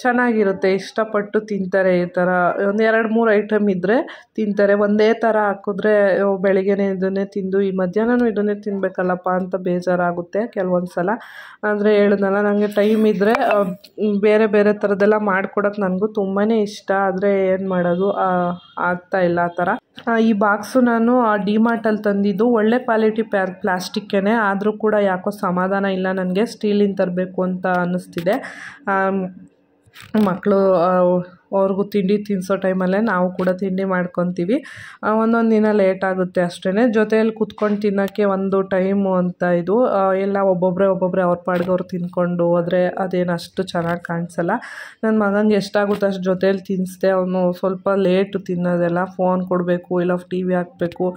ಚೆನ್ನಾಗಿರುತ್ತೆ, ಇಷ್ಟಪಟ್ಟು ತಿಂತಾರೆ. ಈ ಥರ ಒಂದು 2-3 ಐಟಮ್ ಇದ್ದರೆ ತಿಂತಾರೆ. ಒಂದೇ ಥರ ಹಾಕಿದ್ರೆ ಬೆಳಿಗ್ಗೆನೇ ಇದನ್ನೇ ತಿಂದು ಈ ಮಧ್ಯಾಹ್ನವೂ ಇದನ್ನೇ ತಿನ್ನಬೇಕಲ್ಲಪ್ಪ ಅಂತ ಬೇಜಾರಾಗುತ್ತೆ ಕೆಲವೊಂದು ಸಲ. ಅಂದರೆ ಹೇಳಿದ್ನಲ್ಲ, ನನಗೆ ಟೈಮ್ ಇದ್ದರೆ ಬೇರೆ ಬೇರೆ ಥರದ್ದೆಲ್ಲ ಮಾಡ್ಕೊಡೋಕೆ ನನಗೂ ತುಂಬಾ ಇಷ್ಟ. ಆದರೆ ಏನು ಮಾಡೋದು, ಆಗ್ತಾಯಿಲ್ಲ ಆ ಥರ. ಈ ಬಾಕ್ಸು ನಾನು ಡಿಮಾರ್ಟಲ್ಲಿ ತಂದಿದ್ದು. ಒಳ್ಳೆ ಕ್ವಾಲಿಟಿ ಪ್ಲಾಸ್ಟಿಕ್ಕೇ, ಆದರೂ ಕೂಡ ಯಾಕೋ ಸಮಾಧಾನ ಇಲ್ಲ ನನಗೆ. ಸ್ಟೀಲಿನ ತರಬೇಕು ಅಂತ ಅನ್ನಿಸ್ತಿದೆ. ಮಕ್ಕಳು ಅವ್ರಿಗೂ ತಿಂಡಿ ತಿನ್ನಿಸೋ ಟೈಮಲ್ಲೇ ನಾವು ಕೂಡ ತಿಂಡಿ ಮಾಡ್ಕೊತೀವಿ. ಒಂದೊಂದು ದಿನ ಲೇಟ್ ಆಗುತ್ತೆ ಅಷ್ಟೇ. ಜೊತೆಯಲ್ಲಿ ಕೂತ್ಕೊಂಡು ತಿನ್ನೋಕ್ಕೆ ಒಂದು ಟೈಮು ಅಂತ ಇದು. ಎಲ್ಲ ಒಬ್ಬೊಬ್ಬರೇ ಅವ್ರ ಪಾಡಿಗೆ ಅವ್ರು ತಿಂದ್ಕೊಂಡು ಹೋದರೆ ಅದೇನು ಅಷ್ಟು ಚೆನ್ನಾಗಿ ಕಾಣಿಸಲ್ಲ. ನನ್ನ ಮಗನಿಗೆ ಎಷ್ಟಾಗುತ್ತೆ ಅಷ್ಟು ಜೊತೆಯಲ್ಲಿ ತಿನ್ನಿಸ್ದೆ. ಅವನು ಸ್ವಲ್ಪ ಲೇಟು ತಿನ್ನೋದೆಲ್ಲ. ಫೋನ್ ಕೊಡಬೇಕು, ಇಲ್ಲ ಟಿ ವಿ ಹಾಕಬೇಕು,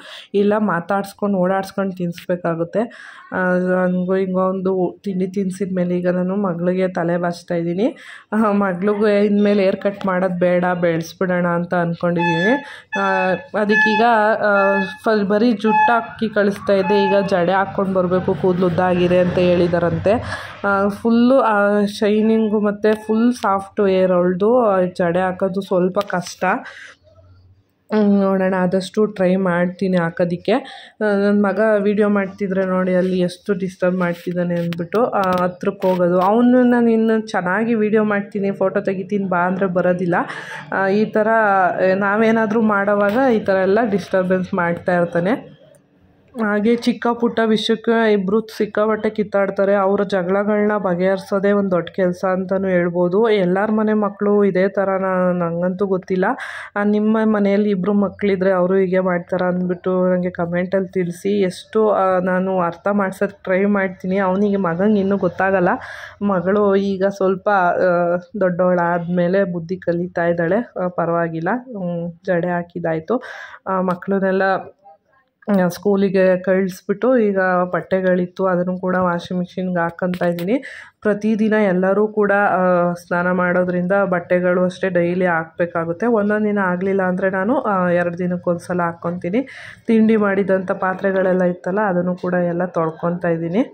ಇಲ್ಲ ಮಾತಾಡ್ಸ್ಕೊಂಡು ಓಡಾಡ್ಸ್ಕೊಂಡು ತಿನ್ನಿಸ್ಬೇಕಾಗುತ್ತೆ. ನನಗೂ ಹಿಂಗೊಂದು ತಿಂಡಿ ತಿನ್ನಿಸಿದ ಮೇಲೆ ಈಗ ನಾನು ಮಗಳಿಗೆ ತಲೆ ಬಾಚ್ತಾಯಿದ್ದೀನಿ. ಮಗಳಿಗೂ ಇನ್ಮೇಲೆ ಏರ್ ಕಟ್ ಮಾಡೋದು ಬೇಡ, ಬೆಳೆಸ್ಬಿಡೋಣ ಅಂತ ಅಂದ್ಕೊಂಡಿದ್ದೀನಿ. ಅದಕ್ಕೀಗ ಬರೀ ಜುಟ್ಟು ಹಾಕಿ ಕಳಿಸ್ತಾ ಇದ್ದೆ. ಈಗ ಜಡೆ ಹಾಕ್ಕೊಂಡು ಬರಬೇಕು, ಕೂದಲು ಉದ್ದಾಗಿದೆ ಅಂತ ಹೇಳಿದಾರಂತೆ. ಫುಲ್ಲು ಶೈನಿಂಗು ಮತ್ತು ಫುಲ್ ಸಾಫ್ಟು ಏರ್ ಅವಳದು. ಜಡೆ ಹಾಕೋದು ಸ್ವಲ್ಪ ಕಷ್ಟ. ನೋಡೋಣ, ಆದಷ್ಟು ಟ್ರೈ ಮಾಡ್ತೀನಿ ಹಾಕೋದಕ್ಕೆ. ನನ್ನ ಮಗ ವೀಡಿಯೋ ಮಾಡ್ತಿದ್ರೆ ನೋಡಿ, ಅಲ್ಲಿ ಎಷ್ಟು ಡಿಸ್ಟರ್ಬ್ ಮಾಡ್ತಿದ್ದಾನೆ ಅಂದ್ಬಿಟ್ಟು ಹತ್ರಕ್ಕೆ ಹೋಗೋದು. ಅವನು ನಾನು ಇನ್ನು ಚೆನ್ನಾಗಿ ವೀಡಿಯೋ ಮಾಡ್ತೀನಿ, ಫೋಟೋ ತೆಗಿತೀನಿ ಬಾ ಅಂದರೆ ಬರೋದಿಲ್ಲ. ಈ ಥರ ನಾವೇನಾದರೂ ಮಾಡೋವಾಗ ಈ ಥರ ಎಲ್ಲ ಡಿಸ್ಟರ್ಬೆನ್ಸ್ ಮಾಡ್ತಾ ಇರ್ತಾನೆ. ಹಾಗೆ ಚಿಕ್ಕ ಪುಟ್ಟ ವಿಷಯಕ್ಕೆ ಇಬ್ಬರು ಸಿಕ್ಕಾಪಟ್ಟೆ ಕಿತ್ತಾಡ್ತಾರೆ. ಅವರ ಜಗಳಗಳನ್ನ ಬಗೆಹರಿಸೋದೇ ಒಂದು ದೊಡ್ಡ ಕೆಲಸ ಅಂತಲೂ ಹೇಳ್ಬೋದು. ಎಲ್ಲರ ಮನೆ ಮಕ್ಕಳು ಇದೇ ಥರ ನನಗಂತೂ ಗೊತ್ತಿಲ್ಲ. ನಿಮ್ಮ ಮನೆಯಲ್ಲಿ ಇಬ್ಬರು ಮಕ್ಕಳಿದ್ರೆ ಅವರು ಹೀಗೆ ಮಾಡ್ತಾರೆ ಅಂದ್ಬಿಟ್ಟು ನನಗೆ ಕಮೆಂಟಲ್ಲಿ ತಿಳಿಸಿ. ಎಷ್ಟು ನಾನು ಅರ್ಥ ಮಾಡ್ಸೋಕ್ಕೆ ಟ್ರೈ ಮಾಡ್ತೀನಿ. ಅವನಿಗೆ ಮಗನಿಗೆ ಇನ್ನೂ ಗೊತ್ತಾಗಲ್ಲ. ಮಗಳು ಈಗ ಸ್ವಲ್ಪ ದೊಡ್ಡವಳಾದಮೇಲೆ ಬುದ್ಧಿ ಕಲಿತಾ ಇದ್ದಾಳೆ, ಪರವಾಗಿಲ್ಲ. ಜಡೆ ಹಾಕಿದ್ದಾಯಿತು. ಮಕ್ಕಳನ್ನೆಲ್ಲ ಸ್ಕೂಲಿಗೆ ಕಳಿಸ್ಬಿಟ್ಟು ಈಗ ಬಟ್ಟೆಗಳಿತ್ತು, ಅದನ್ನು ಕೂಡ ವಾಷಿಂಗ್ ಮಿಷಿನ್ಗೆ ಹಾಕ್ಕೊತಾ ಇದ್ದೀನಿ. ಪ್ರತಿದಿನ ಎಲ್ಲರೂ ಕೂಡ ಸ್ನಾನ ಮಾಡೋದ್ರಿಂದ ಬಟ್ಟೆಗಳು ಅಷ್ಟೇ ಡೈಲಿ ಹಾಕಬೇಕಾಗುತ್ತೆ. ಒಂದೊಂದು ದಿನ ಆಗಲಿಲ್ಲ ಅಂದರೆ ನಾನು 2 ದಿನಕ್ಕೊಂದು ಸಲ ಹಾಕ್ಕೊತೀನಿ. ತಿಂಡಿ ಮಾಡಿದಂಥ ಪಾತ್ರೆಗಳೆಲ್ಲ ಇತ್ತಲ್ಲ, ಅದನ್ನು ಕೂಡ ಎಲ್ಲ ತೊಳ್ಕೊತಾ ಇದ್ದೀನಿ.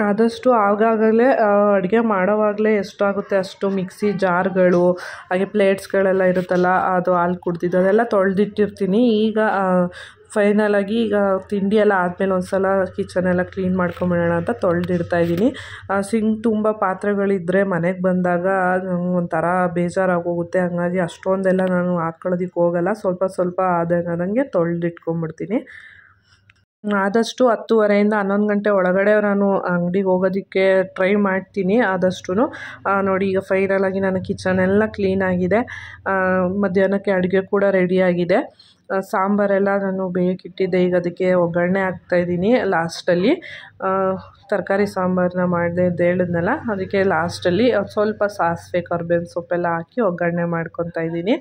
ಆದಷ್ಟು ಆಗಾಗಲೇ ಅಡುಗೆ ಮಾಡೋವಾಗಲೇ ಎಷ್ಟಾಗುತ್ತೆ ಅಷ್ಟು ಮಿಕ್ಸಿ ಜಾರ್ಗಳು, ಹಾಗೆ ಪ್ಲೇಟ್ಸ್ಗಳೆಲ್ಲ ಇರುತ್ತಲ್ಲ, ಅದು ಹಾಲು ಕುಡ್ದಿದ್ದು ಅದೆಲ್ಲ ತೊಳೆದಿಟ್ಟಿರ್ತೀನಿ. ಈಗ ಫೈನಲಾಗಿ ಈಗ ತಿಂಡಿ ಎಲ್ಲ ಆದಮೇಲೆ ಒಂದು ಸಲ ಕಿಚನೆಲ್ಲ ಕ್ಲೀನ್ ಮಾಡ್ಕೊಂಬಿಡೋಣ ಅಂತ ತೊಳೆದಿಡ್ತಾಯಿದ್ದೀನಿ. ಸಿಂಕ್ ತುಂಬ ಪಾತ್ರೆಗಳಿದ್ದರೆ ಮನೆಗೆ ಬಂದಾಗ ಒಂಥರ ಬೇಜಾರಾಗೋಗುತ್ತೆ. ಹಾಗಾಗಿ ಅಷ್ಟೊಂದೆಲ್ಲ ನಾನು ಹಾಕ್ಕೊಳ್ಳೋದಕ್ಕೆ ಹೋಗಲ್ಲ. ಸ್ವಲ್ಪ ಆದಂಗೆ ತೊಳೆದಿಟ್ಕೊಂಬಿಡ್ತೀನಿ. ಆದಷ್ಟು 10:30 11 ಗಂಟೆ ಒಳಗಡೆ ನಾನು ಅಂಗಡಿಗೆ ಹೋಗೋದಕ್ಕೆ ಟ್ರೈ ಮಾಡ್ತೀನಿ ಆದಷ್ಟು. ನೋಡಿ ಈಗ ಫೈನಲಾಗಿ ನನ್ನ ಕಿಚನ್ ಎಲ್ಲ ಕ್ಲೀನಾಗಿದೆ. ಮಧ್ಯಾಹ್ನಕ್ಕೆ ಅಡುಗೆ ಕೂಡ ರೆಡಿಯಾಗಿದೆ. ಸಾಂಬಾರೆಲ್ಲ ನಾನು ಬೇಯಕ್ಕಿಟ್ಟಿದ್ದೆ. ಈಗ ಅದಕ್ಕೆ ಒಗ್ಗರಣೆ ಹಾಕ್ತಾಯಿದ್ದೀನಿ ಲಾಸ್ಟಲ್ಲಿ. ತರಕಾರಿ ಸಾಂಬಾರನ್ನ ಮಾಡಿದೆ ಅಂತ ಹೇಳಿದ್ನಲ್ಲ, ಅದಕ್ಕೆ ಲಾಸ್ಟಲ್ಲಿ ಸ್ವಲ್ಪ ಸಾಸಿವೆ ಕರ್ಬೇವಿನ ಸೊಪ್ಪೆಲ್ಲ ಹಾಕಿ ಒಗ್ಗರಣೆ ಮಾಡ್ಕೊತಾ ಇದ್ದೀನಿ.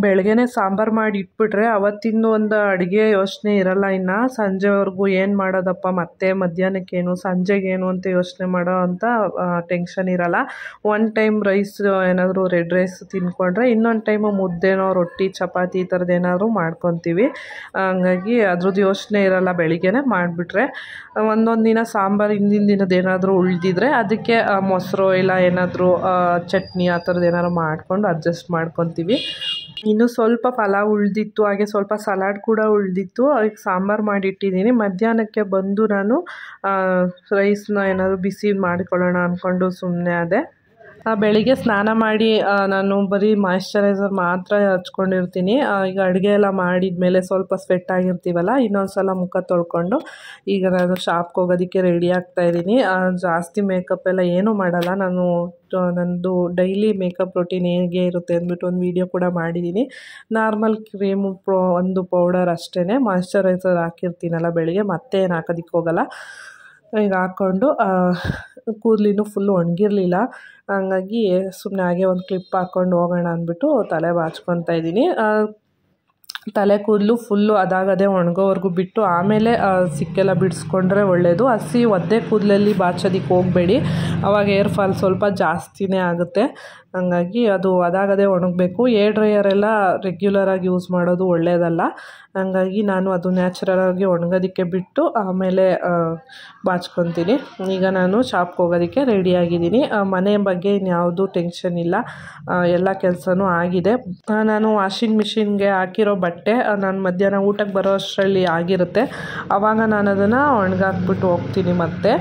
ಬೆಳಗ್ಗೆನೇ ಸಾಂಬಾರು ಮಾಡಿ ಇಟ್ಬಿಟ್ರೆ ಅವತ್ತಿಂದು ಒಂದು ಅಡುಗೆ ಯೋಚನೆ ಇರಲ್ಲ. ಇನ್ನು ಸಂಜೆವರೆಗೂ ಏನು ಮಾಡೋದಪ್ಪ ಮತ್ತೆ ಮಧ್ಯಾಹ್ನಕ್ಕೇನು ಸಂಜೆಗೇನು ಅಂತ ಯೋಚನೆ ಮಾಡೋ ಅಂಥ ಟೆನ್ಷನ್ ಇರಲ್ಲ. ಒಂದು ಟೈಮ್ ರೈಸ್ ಏನಾದರೂ ರೆಡ್ ರೈಸ್ ತಿಂದ್ಕೊಂಡ್ರೆ ಇನ್ನೊಂದು ಟೈಮು ಮುದ್ದೆನೋ ರೊಟ್ಟಿ ಚಪಾತಿ ಈ ಥರದ್ದು ಏನಾದರೂ ಮಾಡ್ಕೊತೀವಿ. ಹಂಗಾಗಿ ಅದ್ರದ್ದು ಯೋಚನೆ ಇರಲ್ಲ ಬೆಳಿಗ್ಗೆನೇ ಮಾಡಿಬಿಟ್ರೆ. ಒಂದೊಂದು ದಿನ ಸಾಂಬಾರು ಹಿಂದಿನ ದಿನದ್ದು ಏನಾದರೂ ಉಳಿದಿದ್ರೆ ಅದಕ್ಕೆ ಮೊಸರು ಇಲ್ಲ ಏನಾದರೂ ಚಟ್ನಿ ಆ ಥರದ್ದು ಏನಾದ್ರು ಮಾಡಿಕೊಂಡು ಅಡ್ಜಸ್ಟ್ ಮಾಡ್ಕೊತೀವಿ. ಇನ್ನು ಸ್ವಲ್ಪ ಪಲಾವ್ ಉಳಿದಿತ್ತು, ಹಾಗೆ ಸ್ವಲ್ಪ ಸಲಾಡ್ ಕೂಡ ಉಳಿದಿತ್ತು. ಅದಕ್ಕೆ ಸಾಂಬಾರು ಮಾಡಿಟ್ಟಿದ್ದೀನಿ. ಮಧ್ಯಾಹ್ನಕ್ಕೆ ಬಂದು ನಾನು ರೈಸ್ನ ಏನಾದರೂ ಬಿಸಿ ಮಾಡಿಕೊಳ್ಳೋಣ ಅಂದ್ಕೊಂಡು ಸುಮ್ಮನೆ ಆದೆ. ಬೆಳಿಗ್ಗೆ ಸ್ನಾನ ಮಾಡಿ ನಾನು ಬರೀ ಮಾಯಿಶ್ಚರೈಸರ್ ಮಾತ್ರ ಹಚ್ಕೊಂಡಿರ್ತೀನಿ. ಈಗ ಅಡುಗೆ ಎಲ್ಲ ಮಾಡಿದ್ಮೇಲೆ ಸ್ವಲ್ಪ ಸ್ವೆಟ್ ಆಗಿರ್ತೀವಲ್ಲ, ಇನ್ನೊಂದು ಸಲ ಮುಖ ತೊಳ್ಕೊಂಡು ಈಗ ನಾನು ಶಾಪ್ಗೆ ಹೋಗೋದಕ್ಕೆ ರೆಡಿ ಆಗ್ತಾಯಿದ್ದೀನಿ. ಜಾಸ್ತಿ ಮೇಕಪ್ ಎಲ್ಲ ಏನೂ ಮಾಡಲ್ಲ ನಾನು. ನನ್ನದು ಡೈಲಿ ಮೇಕಪ್ ರೊಟೀನ್ ಹೇಗೆ ಇರುತ್ತೆ ಅಂದ್ಬಿಟ್ಟು ಒಂದು ವೀಡಿಯೋ ಕೂಡ ಮಾಡಿದ್ದೀನಿ. ನಾರ್ಮಲ್ ಕ್ರೀಮು ಒಂದು ಪೌಡರ್ ಅಷ್ಟೇ, ಮಾಯಿಶ್ಚರೈಸರ್ ಹಾಕಿರ್ತೀನಲ್ಲ ಬೆಳಿಗ್ಗೆ, ಮತ್ತೆ ಏನು ಹಾಕೋದಕ್ಕೆ ಹೋಗಲ್ಲ. ಈಗ ಹಾಕ್ಕೊಂಡು ಕೂದಲಿನೂ ಫುಲ್ಲು ಒಣಗಿರಲಿಲ್ಲ, ಹಂಗಾಗಿ ಸುಮ್ಮನೆ ಹಾಗೆ ಒಂದು ಕ್ಲಿಪ್ ಹಾಕ್ಕೊಂಡು ಹೋಗೋಣ ಅಂದ್ಬಿಟ್ಟು ತಲೆ ಬಾಚ್ಕೊತಾ ಇದ್ದೀನಿ. ತಲೆ ಕೂದಲು ಫುಲ್ಲು ಅದಾಗದೇ ಒಣಗೋವರೆಗೂ ಬಿಟ್ಟು ಆಮೇಲೆ ಸಿಕ್ಕೆಲ್ಲ ಬಿಡಿಸ್ಕೊಂಡ್ರೆ ಒಳ್ಳೆಯದು. ಹಸಿ ಒದ್ದೆ ಕೂದಲಲ್ಲಿ ಬಾಚೋದಕ್ಕೆ ಹೋಗಬೇಡಿ, ಆವಾಗ ಏರ್ ಫಾಲ್ ಸ್ವಲ್ಪ ಜಾಸ್ತಿನೇ ಆಗುತ್ತೆ. ಹಂಗಾಗಿ ಅದು ಅದಾಗದೇ ಒಣಗಬೇಕು. ಏರ್ ಡ್ರೈಯರೆಲ್ಲ ರೆಗ್ಯುಲರಾಗಿ ಯೂಸ್ ಮಾಡೋದು ಒಳ್ಳೆಯದಲ್ಲ. ಹಂಗಾಗಿ ನಾನು ಅದು ನ್ಯಾಚುರಲಾಗಿ ಒಣಗೋದಕ್ಕೆ ಬಿಟ್ಟು ಆಮೇಲೆ ಬಾಚ್ಕೊತೀನಿ. ಈಗ ನಾನು ಶಾಪ್ಗೆ ಹೋಗೋದಕ್ಕೆ ರೆಡಿಯಾಗಿದ್ದೀನಿ. ಮನೆ ಬಗ್ಗೆ ಇನ್ಯಾವುದೂ ಟೆನ್ಷನ್ ಇಲ್ಲ, ಎಲ್ಲ ಕೆಲಸನೂ ಆಗಿದೆ. ನಾನು ವಾಷಿಂಗ್ ಮಿಷಿನ್ಗೆ ಹಾಕಿರೋ ಬಟ್ಟೆ ನಾನು ಮಧ್ಯಾಹ್ನ ಊಟಕ್ಕೆ ಬರೋ ಅಷ್ಟರಲ್ಲಿ ಆಗಿರುತ್ತೆ. ಆವಾಗ ನಾನು ಅದನ್ನು ಒಣಗಾಕ್ಬಿಟ್ಟು ಹೋಗ್ತೀನಿ. ಮತ್ತು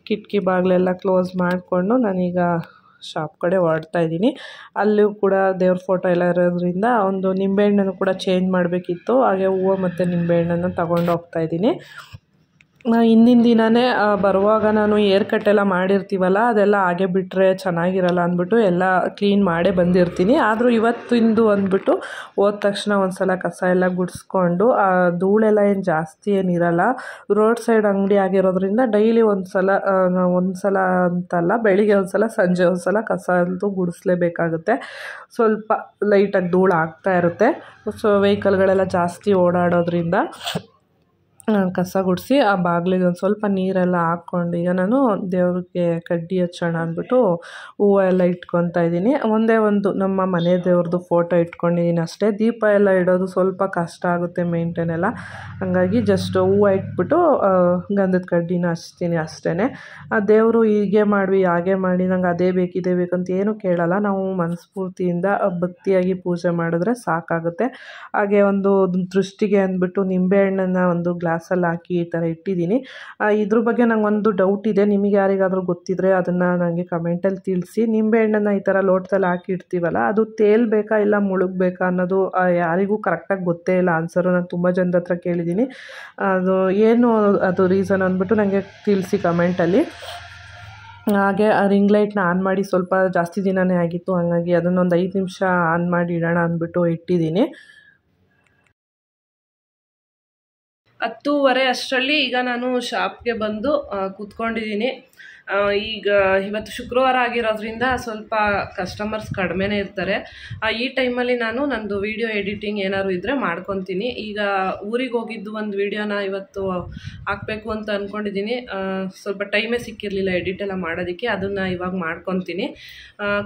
ಕಿಟಕಿ ಬಾಗಿಲೆಲ್ಲ ಕ್ಲೋಸ್ ಮಾಡಿಕೊಂಡು ನಾನೀಗ ಶಾಪ್ ಕಡೆ ಹೊರಡ್ತಾ ಇದ್ದೀನಿ. ಅಲ್ಲೂ ಕೂಡ ದೇವ್ರ ಫೋಟೋ ಎಲ್ಲ ಇರೋದ್ರಿಂದ ಒಂದು ನಿಂಬೆಹಣ್ಣನ್ನು ಕೂಡ ಚೇಂಜ್ ಮಾಡಬೇಕಿತ್ತು. ಹಾಗೆ ಹೂವು ಮತ್ತು ನಿಂಬೆಹಣ್ಣನ್ನು ತಗೊಂಡು ಹೋಗ್ತಾಯಿದ್ದೀನಿ. ಹಿಂದಿನ ದಿನವೇ ಬರುವಾಗ ನಾನು ಏರ್ ಕಟ್ ಎಲ್ಲ ಮಾಡಿರ್ತೀವಲ್ಲ, ಅದೆಲ್ಲ ಹಾಗೆ ಬಿಟ್ಟರೆ ಚೆನ್ನಾಗಿರಲ್ಲ ಅಂದ್ಬಿಟ್ಟು ಎಲ್ಲ ಕ್ಲೀನ್ ಮಾಡೇ ಬಂದಿರ್ತೀನಿ. ಆದರೂ ಇವತ್ತಿಂದು ಅಂದ್ಬಿಟ್ಟು ಹೋದ ತಕ್ಷಣ ಒಂದು ಸಲ ಕಸ ಎಲ್ಲ ಗುಡಿಸ್ಕೊಂಡು, ಧೂಳೆಲ್ಲ ಏನು ಜಾಸ್ತಿ ಏನಿರಲ್ಲ. ರೋಡ್ ಸೈಡ್ ಅಂಗಡಿ ಆಗಿರೋದ್ರಿಂದ ಡೈಲಿ ಒಂದು ಸಲ ಅಂತಲ್ಲ, ಬೆಳಿಗ್ಗೆ ಒಂದು ಸಲ ಸಂಜೆ ಒಂದು ಸಲ ಕಸ ಅಂತೂ ಗುಡಿಸ್ಲೇಬೇಕಾಗುತ್ತೆ. ಸ್ವಲ್ಪ ಲೈಟಾಗಿ ಧೂಳು ಆಗ್ತಾ ಇರುತ್ತೆ. ಸೊ ವೆಹಿಕಲ್ಗಳೆಲ್ಲ ಜಾಸ್ತಿ ಓಡಾಡೋದ್ರಿಂದ ಕಸ ಗುಡಿಸಿ ಆ ಬಾಗಿಲಿಗೆ ಒಂದು ಸ್ವಲ್ಪ ನೀರೆಲ್ಲ ಹಾಕ್ಕೊಂಡು ಈಗ ನಾನು ದೇವ್ರಿಗೆ ಕಡ್ಡಿ ಹಚ್ಚೋಣ ಅಂದ್ಬಿಟ್ಟು ಹೂವು ಎಲ್ಲ ಇಟ್ಕೊತಾ ಇದ್ದೀನಿ. ಒಂದೇ ಒಂದು ನಮ್ಮ ಮನೆ ದೇವ್ರದ್ದು ಫೋಟೋ ಇಟ್ಕೊಂಡಿದ್ದೀನಿ ಅಷ್ಟೇ. ದೀಪ ಎಲ್ಲ ಇಡೋದು ಸ್ವಲ್ಪ ಕಷ್ಟ ಆಗುತ್ತೆ ಮೇಂಟೈನ್ ಎಲ್ಲ, ಹಾಗಾಗಿ ಜಸ್ಟ್ ಹೂವು ಇಟ್ಬಿಟ್ಟು ಗಂಧದ ಕಡ್ಡಿನ ಹಚ್ತೀನಿ ಅಷ್ಟೇ. ಆ ದೇವರು ಹೀಗೆ ಮಾಡ್ವಿ ಹಾಗೆ ಮಾಡಿ ನಂಗೆ ಅದೇ ಬೇಕು ಇದೇ ಬೇಕಂತ ಏನೂ ಕೇಳಲ್ಲ. ನಾವು ಮನಸ್ಫೂರ್ತಿಯಿಂದ ಭಕ್ತಿಯಾಗಿ ಪೂಜೆ ಮಾಡಿದ್ರೆ ಸಾಕಾಗುತ್ತೆ. ಹಾಗೆ ಒಂದು ದೃಷ್ಟಿಗೆ ಅಂದ್ಬಿಟ್ಟು ನಿಂಬೆಹಣ್ಣನ್ನು ಒಂದು ಗ್ಲಾಸಲ್ಲಿ ಹಾಕಿ ಈ ಥರ ಇಟ್ಟಿದ್ದೀನಿ. ಇದ್ರ ಬಗ್ಗೆ ನಂಗೆ ಒಂದು ಡೌಟ್ ಇದೆ, ನಿಮಗೆ ಯಾರಿಗಾದರೂ ಗೊತ್ತಿದ್ರೆ ಅದನ್ನು ನನಗೆ ಕಮೆಂಟಲ್ಲಿ ತಿಳಿಸಿ. ನಿಂಬೆಹಣ್ಣನ್ನು ಈ ಥರ ಲೋಟದಲ್ಲಿ ಹಾಕಿ ಇಡ್ತೀವಲ್ಲ, ಅದು ತೇಲ್ಬೇಕಾ ಇಲ್ಲ ಮುಳುಗಬೇಕಾ ಅನ್ನೋದು ಯಾರಿಗೂ ಕರೆಕ್ಟಾಗಿ ಗೊತ್ತೇ ಇಲ್ಲ ಆನ್ಸರು. ನಾನು ತುಂಬ ಜನದ ಹತ್ರ ಕೇಳಿದ್ದೀನಿ. ಅದು ಏನು ಅದು ರೀಸನ್ ಅಂದ್ಬಿಟ್ಟು ನನಗೆ ತಿಳಿಸಿ ಕಮೆಂಟಲ್ಲಿ. ಹಾಗೆ ರಿಂಗ್ ಲೈಟ್ನ ಆನ್ ಮಾಡಿ ಸ್ವಲ್ಪ ಜಾಸ್ತಿ ದಿನವೇ ಆಗಿತ್ತು, ಹಾಗಾಗಿ ಅದನ್ನೊಂದು 5 ನಿಮಿಷ ಆನ್ ಮಾಡಿ ಇಡೋಣ ಅಂದ್ಬಿಟ್ಟು ಇಟ್ಟಿದ್ದೀನಿ. 10:30 ಅಷ್ಟರಲ್ಲಿ ಈಗ ನಾನು ಶಾಪ್ಗೆ ಬಂದು ಕೂತ್ಕೊಂಡಿದ್ದೀನಿ. ಈಗ ಇವತ್ತು ಶುಕ್ರವಾರ ಆಗಿರೋದ್ರಿಂದ ಸ್ವಲ್ಪ ಕಸ್ಟಮರ್ಸ್ ಕಡಿಮೆನೇ ಇರ್ತಾರೆ. ಈ ಟೈಮಲ್ಲಿ ನಾನು ನಂದು ವೀಡಿಯೋ ಎಡಿಟಿಂಗ್ ಏನಾದ್ರು ಇದ್ದರೆ ಮಾಡ್ಕೊತೀನಿ. ಈಗ ಊರಿಗೆ ಹೋಗಿದ್ದು ಒಂದು ವೀಡಿಯೋನ ಇವತ್ತು ಹಾಕಬೇಕು ಅಂತ ಅಂದ್ಕೊಂಡಿದ್ದೀನಿ. ಸ್ವಲ್ಪ ಟೈಮೇ ಸಿಕ್ಕಿರಲಿಲ್ಲ ಎಡಿಟ್ ಎಲ್ಲ ಮಾಡೋದಕ್ಕೆ, ಅದನ್ನು ಇವಾಗ ಮಾಡ್ಕೊತೀನಿ.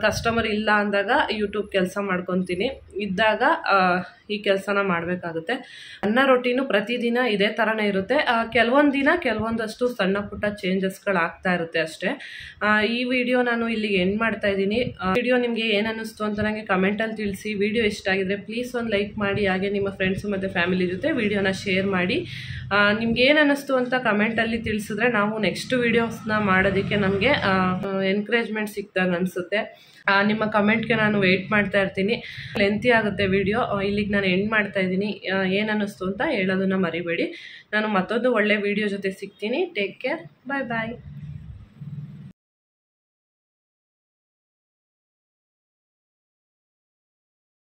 ಕಸ್ಟಮರ್ ಇಲ್ಲ ಅಂದಾಗ ಯೂಟ್ಯೂಬ್ ಕೆಲಸ ಮಾಡ್ಕೊತೀನಿ, ಇದ್ದಾಗ ಈ ಕೆಲಸನ ಮಾಡಬೇಕಾಗುತ್ತೆ. ನನ್ನ ರೊಟೀನು ಪ್ರತಿದಿನ ಇದೇ ಥರನೇ ಇರುತ್ತೆ. ಕೆಲವೊಂದು ದಿನ ಕೆಲವೊಂದಷ್ಟು ಸಣ್ಣ ಪುಟ್ಟ ಚೇಂಜಸ್ಗಳು ಆಗ್ತಾ ಇರುತ್ತೆ ಅಷ್ಟೇ. ಈ ವಿಡಿಯೋ ನಾನು ಇಲ್ಲಿಗೆ ಎಂಡ್ ಮಾಡ್ತಾ ಇದ್ದೀನಿ. ವಿಡಿಯೋ ನಿಮಗೆ ಏನು ಅನ್ನಿಸ್ತು ಅಂತ ನನಗೆ ಕಮೆಂಟಲ್ಲಿ ತಿಳಿಸಿ. ವಿಡಿಯೋ ಇಷ್ಟ ಆಗಿದ್ರೆ ಪ್ಲೀಸ್ ಒಂದು ಲೈಕ್ ಮಾಡಿ, ಹಾಗೆ ನಿಮ್ಮ ಫ್ರೆಂಡ್ಸು ಮತ್ತು ಫ್ಯಾಮಿಲಿ ಜೊತೆ ವಿಡಿಯೋನ ಶೇರ್ ಮಾಡಿ. ನಿಮ್ಗೆ ಏನು ಅನ್ನಿಸ್ತು ಅಂತ ಕಮೆಂಟಲ್ಲಿ ತಿಳಿಸಿದ್ರೆ ನಾವು ನೆಕ್ಸ್ಟ್ ವಿಡಿಯೋಸ್ನ ಮಾಡೋದಕ್ಕೆ ನಮಗೆ ಎನ್ಕರೇಜ್ಮೆಂಟ್ ಸಿಕ್ಕಿದಾಗ ಅನಿಸುತ್ತೆ. ನಿಮ್ಮ ಕಮೆಂಟ್ಗೆ ನಾನು ವೆಯ್ಟ್ ಮಾಡ್ತಾ ಇರ್ತೀನಿ. ಲೆಂತಿ ಆಗುತ್ತೆ ವಿಡಿಯೋ. ಇಲ್ಲಿಗೆ ನಾನು ಎಂಡ್ ಮಾಡ್ತಾ ಇದ್ದೀನಿ. ಏನು ಅನ್ನಿಸ್ತು ಅಂತ ಹೇಳೋದನ್ನು ಮರಿಬೇಡಿ. ನಾನು ಮತ್ತೊಂದು ಒಳ್ಳೆ ವಿಡಿಯೋ ಜೊತೆ ಸಿಗ್ತೀನಿ. Take care. ಬಾಯ್ ಬಾಯ್.